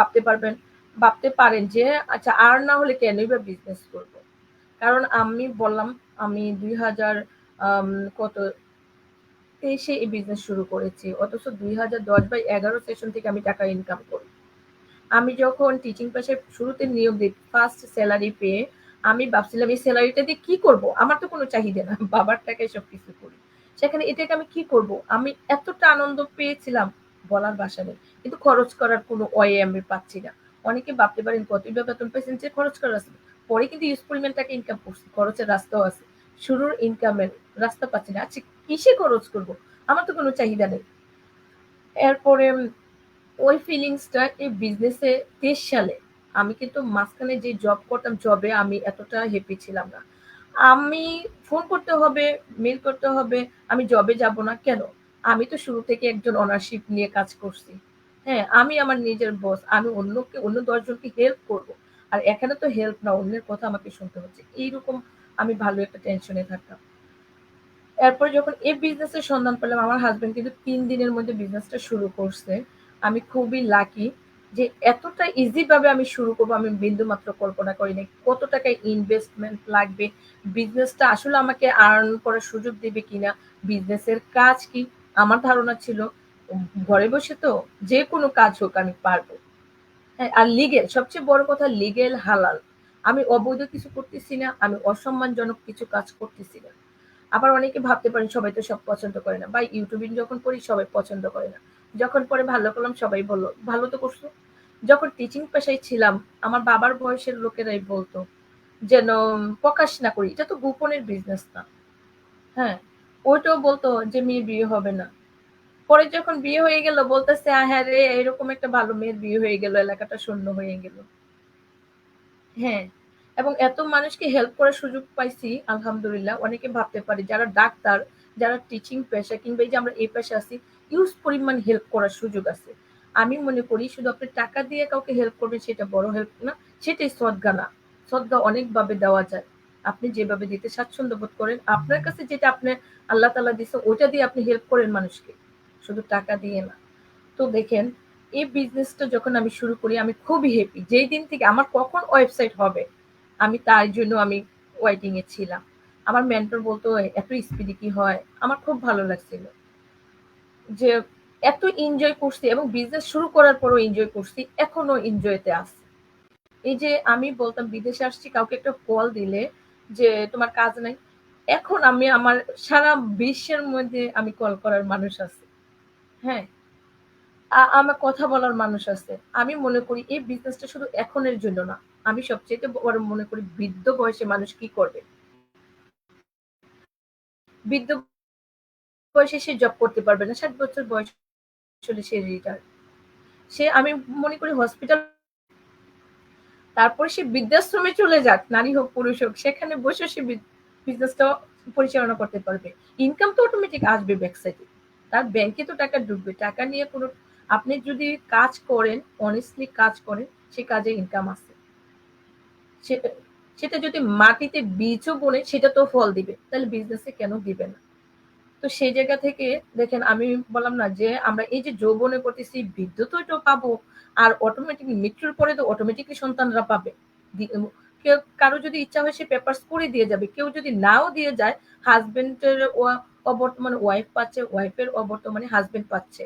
ভাবতে পারেন যে আচ্ছা আর্ন না হলে কেনই বা বিজনেস করব। কারণ আমি বললাম আমি ২০০০ আম কত ২৩ এ এই বিজনেস শুরু করেছি। অথচ ২০১০ বা ১১ সেশন থেকে আমি টাকা ইনকাম করি। আমি যখন টিচিং পেশায় শুরুতে নিয়োগ দিই, ফার্স্ট সেলারি পেয়ে আমি ভাবছিলাম এই সেলারিটা দিয়ে কি করব? আমার তো কোনো চাহিদা না। বাবার টাকায় সবকিছু করি। সেখানে এটাকে আমি কি করব? আমি এতটা আনন্দ পেয়েছিলাম বলার ভাষা নেই। কিন্তু খরচ করার কোনো ওয়ে আমি পাচ্ছি না। অনেকে ভাবতে পারেন কতই বা বেতন পেয়েছেন যে খরচ করার আছে। পরে কিন্তু হিউজ পরিমাণ টাকা ইনকাম করছি। খরচের রাস্তাও আছে। শুরুর ইনকামের রাস্তা পাচ্ছি না। আচ্ছা কিসে খরচ করব? আমার তো কোনো চাহিদা নেই। এরপরে ওই ফিলিংসটা এই বিজনেসে ২৩ সালে আমি কিন্তু মাঝখানে যে জব করতাম, জবে আমি এতটা হ্যাপি ছিলাম না। আমি ফোন করতে হবে, মেইল করতে হবে, আমি জবে যাব না। কেন? আমি তো শুরু থেকে একজন ওনারশিপ নিয়ে কাজ করছি। হ্যাঁ, আমি আমার নিজের বস। আমি অন্য ১০ জনকে হেল্প করব। আর এখানে তো হেল্প না, অন্যের কথা আমাকে শুনতে হচ্ছে। এইরকম আমি ভালো একটা টেনশনে থাকতাম। এরপরে যখন এই বিজনেসের সন্ধান পেলাম, আমার হাসব্যান্ড কিন্তু ৩ দিনের মধ্যে বিজনেসটা শুরু করছে। আমি খুবই লাকি যে এতটা ইজি ভাবে আমি শুরু করব আমি বিন্দুমাত্র কল্পনা করি নাই। কত টাকা ইনভেস্টমেন্ট লাগবে, বিজনেসটা আসলে আমাকে আর্ন করার সুযোগ দেবে কিনা, বিজনেসের কাজ কি? আমার ধারণা ছিল ঘরে বসে তো যে কোনো কাজ হোক আমি পারবো। হ্যাঁ, আর লিগেল সবচেয়ে বড় কথা লিগেল হালাল। আমি অবৈধ কিছু করতেছি না, আমি অসম্মানজনক কিছু কাজ করতেছি না। আবার অনেকে ভাবতে পারেন সবাই তো সব পছন্দ করে না, বা ইউটিউবিং যখন করি সবাই পছন্দ করে না, যখন পরে ভালো করলাম সবাই বললো ভালো তো করছো। যখন টিচিং পেশায় ছিলাম আমার বাবার বয়সের লোকেরাই বলতো যেন প্রকাশ না করি, এটা তো গোপনের বিজনেস না। হ্যাঁ, ওইটাও বলতো যে মেয়ের বিয়ে হবে না। পরে যখন বিয়ে হয়ে গেল বলতেছে হ্যাঁ রে এরকম একটা ভালো মেয়ের বিয়ে হয়ে গেল, এলাকাটা শূন্য হয়ে গেল। হ্যাঁ, এবং এত মানুষকে হেল্প করার সুযোগ পাইছি আলহামদুলিল্লাহ। অনেকে ভাবতে পারে যারা ডাক্তার, যারা টিচিং পেশা কিংবা এই যে আমরা এই পেশা আছি, ইউজ পরিমাণ হেল্প করার সুযোগ আছে। আমি মনে করি শুধু আপনি টাকা দিয়ে কাউকে হেল্প করবেন সেটা বড় হেল্প না, সেটাই সদগা না। সদগা অনেকভাবে দেওয়া যায়। আপনি যেভাবে দিতে স্বাচ্ছন্দ্য বোধ করেন, আপনার কাছে যেটা আপনি আল্লাহ তাআলা দিছে ওইটা দিয়ে আপনি হেল্প করেন মানুষকে, শুধু টাকা দিয়ে না। তো দেখেন এই বিজনেসটা যখন আমি শুরু করি আমি খুবই হ্যাপি। যেই দিন থেকে আমার কখন ওয়েবসাইট হবে আমি তার জন্য আমি ওয়েটিং এ ছিলাম। আমার মেন্টর বলতো এত স্পিডি কি হয়, আমার খুব ভালো লাগছিল যে এত এনজয় করছি এবং বিজনেস শুরু করার পরও এনজয় করছি, এখনো এনজয়তে আছি। এই যে আমি বলতাম বিদেশে আসছি কাউকে একটা কল দিলে যে তোমার কাজ নাই, এখন আমি আমার সারা বিশ্বের মধ্যে আমি কল করার মানুষ আছে। হ্যাঁ, আমার কথা বলার মানুষ আছে। আমি মনে করি এই বিজনেসটা শুধু এখনের জন্য না। আমি সবচাইতে বড় মনে করি বৃদ্ধ বয়সে মানুষ কি করবে? বৃদ্ধ বয়সে সে জব করতে পারবে না। ৬০ বছর বয়স হলে সে রিটায়ার্ড। সে আমি মনে করি হসপিটাল, তারপরে সে বৃদ্ধাশ্রমে চলে যাক, নারী হোক পুরুষ হোক, সেখানে বসে সে বিজনেসটা পরিচালনা করতে পারবে। ইনকাম তো অটোমেটিক আসবে ব্যাক সাইডে। তার ব্যাংকে তো টাকা ঢুকবে। টাকা নিয়ে কোনো, আপনি যদি কাজ করেন, অনেস্টলি কাজ করেন, সে কাজে ইনকাম আছে। সেটা সেটা যদি মাটিতে বীজও বোনে সেটা তো ফল দিবে। তাহলে বিজনেসে কেন দিবে না? তো সেই জায়গা থেকে দেখেন আমি বললাম না যে আমরা এই যে যৌবনে করতেছি বৃদ্ধ তো এটাও পাবো, আর অটোমেটিকলি মৃত্যুর পরে তো অটোমেটিকলি সন্তানরা পাবে। কেউ কারো যদি ইচ্ছা হয় সে পেপারস করে দিয়ে যাবে, কেউ যদি নাও দিয়ে যায় হাজবেন্ডের অবর্তমানে ওয়াইফ পাচ্ছে, ওয়াইফের অবর্তমানে হাজবেন্ড পাচ্ছে,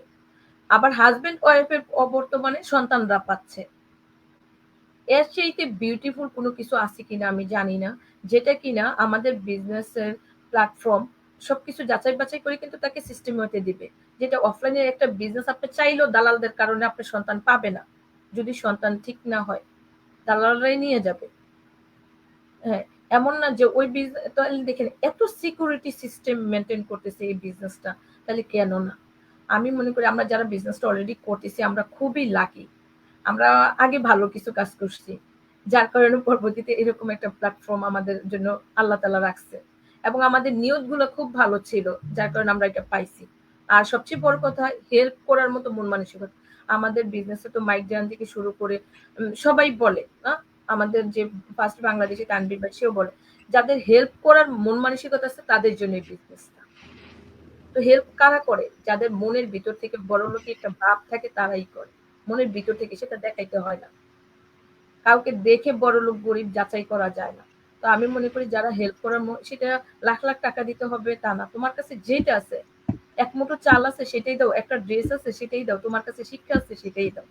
আবার হাজবেন্ড ওয়াইফের অবর্তমানে সন্তানরা পাচ্ছে। এর চাইতে বিউটিফুল কোনো কিছু আছে কিনা আমি জানি না, যেটা কিনা আমাদের বিজনেসের প্ল্যাটফর্ম সবকিছু যাচাই বাছাই করে কিন্তু তাকে সিস্টেম হতে দিবে। যেটা অফলাইনের একটা বিজনেস আপনি চাইলেও দালালদের কারণে আপনি সন্তান পাবে না। যদি সন্তান ঠিক না হয় দালালরাই নিয়ে যাবে। হ্যাঁ, এমন না যে ওই বিজনেস, তাহলে দেখেন এত সিকিউরিটি সিস্টেম মেনটেন করতেছে এই বিজনেসটা, তাহলে কেন না? আমি মনে করি আমরা যারা বিজনেসটা অলরেডি করতেছি আমরা খুবই লাকি। আমরা আগে ভালো কিছু কাজ করছি, যার কারণে পরবর্তীতে এরকম একটা প্ল্যাটফর্ম আমাদের জন্য আল্লাহ তাআলা রাখছে, এবং আমাদের নিয়তগুলো খুব ভালো ছিল যার কারণে আমরা এটা পাইছি। আর সবচেয়ে বড় কথা হেল্প করার মতো মন মানসিকতা। আমাদের বিজনেসে তো মাইক জান থেকে শুরু করে সবাই বলে না, আমাদের যে ফার্স্ট বাংলাদেশে তানভীর ভাই সেও বলে যাদের হেল্প করার মন মানসিকতা আছে তাদের জন্য এই বিজনেসটা। তো হেল্প কারা করে? যাদের মনের ভিতর থেকে বড়লোকি একটা ভাব থাকে তারাই করে। মনের ভিতর থেকে, সেটা দেখাইতে হয় না। কাউকে দেখে বড়লোক গরিব যাচাই করা যায় না। তো আমি মনে করি যারা হেল্প করার সেটা লাখ লাখ টাকা দিতে হবে তা না। তোমার কাছে যেটা আছে, এক মুঠো চাল আছে সেটাই দাও, একটা ড্রেস আছে সেটাই দাও, তোমার কাছে শিক্ষা আছে সেটাই দাও।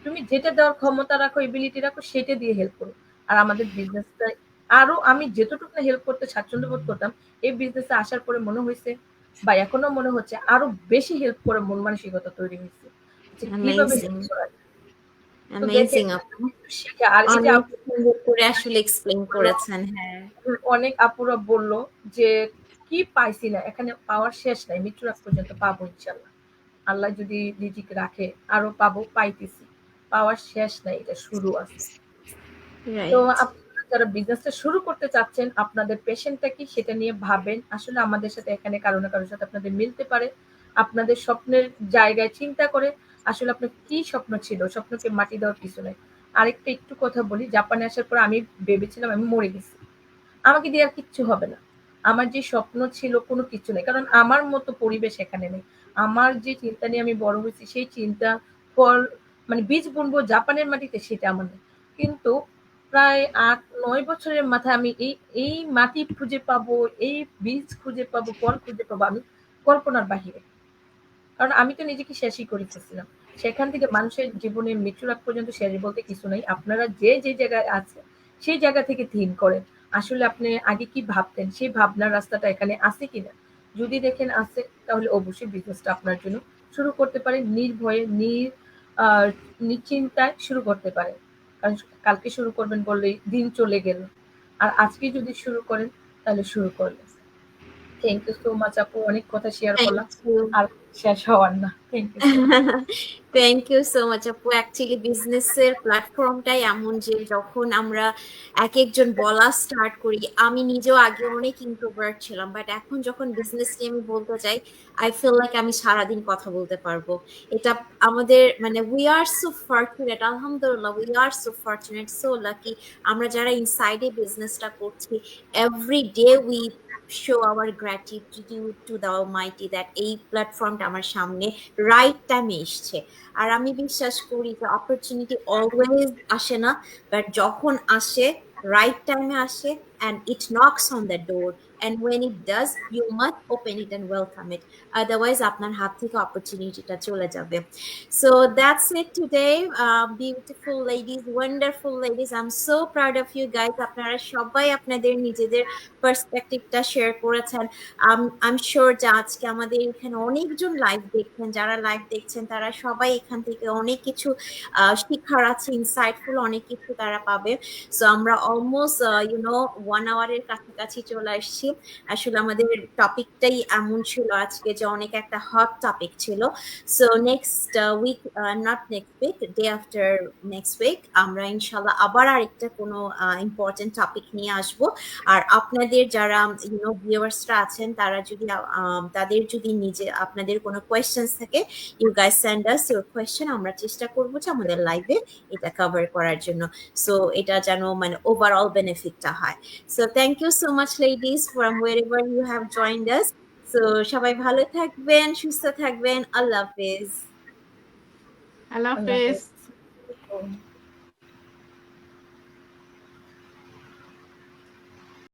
তুমি যেটা দেওয়ার ক্ষমতা রাখো, এবিলিটি রাখো, সেটা দিয়ে হেল্প করো। আর আমাদের বিজনেসটা আরো আমি যেতটুকু না হেল্প করতে স্বাচ্ছন্দ্য বোধ করতাম, এই বিজনেসে আসার পরে মনে হয়েছে বা এখনো মনে হচ্ছে আরো বেশি হেল্প করে মন মানসিকতা তৈরি হয়েছে যে কিভাবে অ্যামেজিং, হেল্প করা যায়। তো দেখেন অ্যামেজিং আপু, শিখা আর এই যে অনেক সুন্দর করে আসলে এক্সপ্লেইন করেছেন। হ্যাঁ, অনেক আপুরা বলল যে কি পাইছি না, এখানে পাওয়ার শেষ নাই, মৃত্যুর আগ পর্যন্ত পাবো ইনশাল্লাহ। আল্লাহ যদি রিজিক রাখে আরো পাবো, পাইতেছি, পাওয়ার শেষ নাই, এটা শুরু আছে। তো রাইট। আপনারা যারা বিজনেসটা শুরু করতে চাচ্ছেন আপনাদের পেশেন্টটা কি সেটা নিয়ে ভাবেন। আসলে আমাদের সাথে এখানে কারো না কারোর সাথে আপনাদের মিলতে পারে। আপনাদের স্বপ্নের জায়গায় চিন্তা করে আসলে আপনার কি স্বপ্ন ছিল, স্বপ্নকে মাটি দেওয়ার কিছু নাই। আরেকটা একটু কথা বলি, জাপানে আসার পর আমি ভেবেছিলাম আমি মরে গেছি, আমাকে দিয়ে আর কিচ্ছু হবে না। আমার যে স্বপ্ন ছিল কোনো কিছু নেই, কারণ আমার মতো পরিবেশ এখানে নেই। আমার যে চিন্তা নিয়ে আমি বড় হয়েছি সেই চিন্তা ফল মানে বীজ বুনবো জাপানের মাটিতে সেটা আমার নেই। কিন্তু প্রায় ৮-৯ বছরের মাথায় আমি এই এই মাটি খুঁজে পাবো, এই বীজ খুঁজে পাবো, ফল খুঁজে পাবো, আমি কল্পনার বাহিরে। কারণ আমি তো নিজেকে শেষই করে ফেলছিলাম। সেখান থেকে মানুষের জীবনে মৃত্যুর আগ পর্যন্ত শেষ বলতে কিছু নাই। আপনারা যে জায়গায় আছে সেই জায়গা থেকে থিঙ্ক করেন। আসলে আপনি আগে কি ভাবতেন সেই ভাবনার রাস্তাটা এখানে আছে কিনা? যদি দেখেন আছে তাহলে অবশ্যই বিজনেসটা আপনার জন্য শুরু করতে পারেন। নির্ভয়ে আ নিশ্চিন্তায় শুরু করতে পারেন। কারণ কালকে শুরু করবেন বললেই দিন চলে গেল। আর আজকে যদি শুরু করেন তাহলে শুরু করলেন। থ্যাংক ইউ সো মাচ আপু। অনেক কথা শেয়ার থ্যাংক করলাম। ইউ। আর শেষ হওয়ার না। Thank you so much. Thank you so much আপু। অ্যাকচুয়ালি বিজনেসের প্ল্যাটফর্মটাই এমন যে যখন আমরা একজন বলা স্টার্ট করি, আমি নিজেও আগে অনেক ইন্ট্রোভার্ট ছিলাম, বাট এখন যখন বিজনেস নিয়ে আমি বলতে চাই, আই ফিল লাইক আমি সারাদিন কথা বলতে পারবো। এটা আমাদের মানে উই আর সো ফরচুনেট, আলহামদুলিল্লাহ we are so fortunate, so lucky. আমরা যারা ইনসাইডে বিজনেসটা করছি, every day we show our gratitude to the Almighty that এই প্ল্যাটফর্মটা আমার সামনে রাইট টাইমে এসছে। আর আমি বিশ্বাস করি যে অপরচুনিটি অলওয়েজ আসে না, বাট যখন আসে রাইট টাইমে আসে, and it knocks on the door, and when it does you must open it and welcome it, otherwise আপনার হাত থেকে অপরচুনিটিটা চলে যাবে। So that's it today, beautiful ladies, wonderful ladies, I'm so proud of you guys. আপনারা সবাই আপনাদের নিজেদের পার্সপেক্টিভটা শেয়ার করেছেন। I'm sure যে আজকে আমাদের এখানে অনেকজন লাইভ দেখছেন, যারা লাইভ দেখছেন তারা সবাই এখান থেকে অনেক কিছু শিক্ষার আছে, ইনসাইটফুল অনেক কিছু তারা পাবে। সো আমরা অলমোস্ট 1 আওয়ারের কাছাকাছি চলে আসছি। আসলে আমাদের টপিকটাই এমন ছিল আজকে যে অনেক একটা হট টপিক ছিল। So next week, not next week, day after next week আমরা ইনশাল্লাহ আবার আরেকটা কোনো ইম্পর্টেন্ট টপিক নিয়ে আসবো। আর আপনাদের যারা ভিউয়ার্সরা আছেন তারা যদি তাদের যদি আপনাদের কোনো কোয়েশ্চেন্স থাকে, you guys send us your question, আমরা চেষ্টা করব যে আমাদের লাইভে এটা কভার করার জন্য। সো এটা যেন মানে ওভারঅল বেনিফিটটা হয়। So thank you so much ladies from wherever you have joined us. So সবাই ভালো থাকবেন, সুস্থ থাকবেন। আল্লাহ হাফেজ। আল্লাহ আল্লাহ হাফেজ। হাফেজ।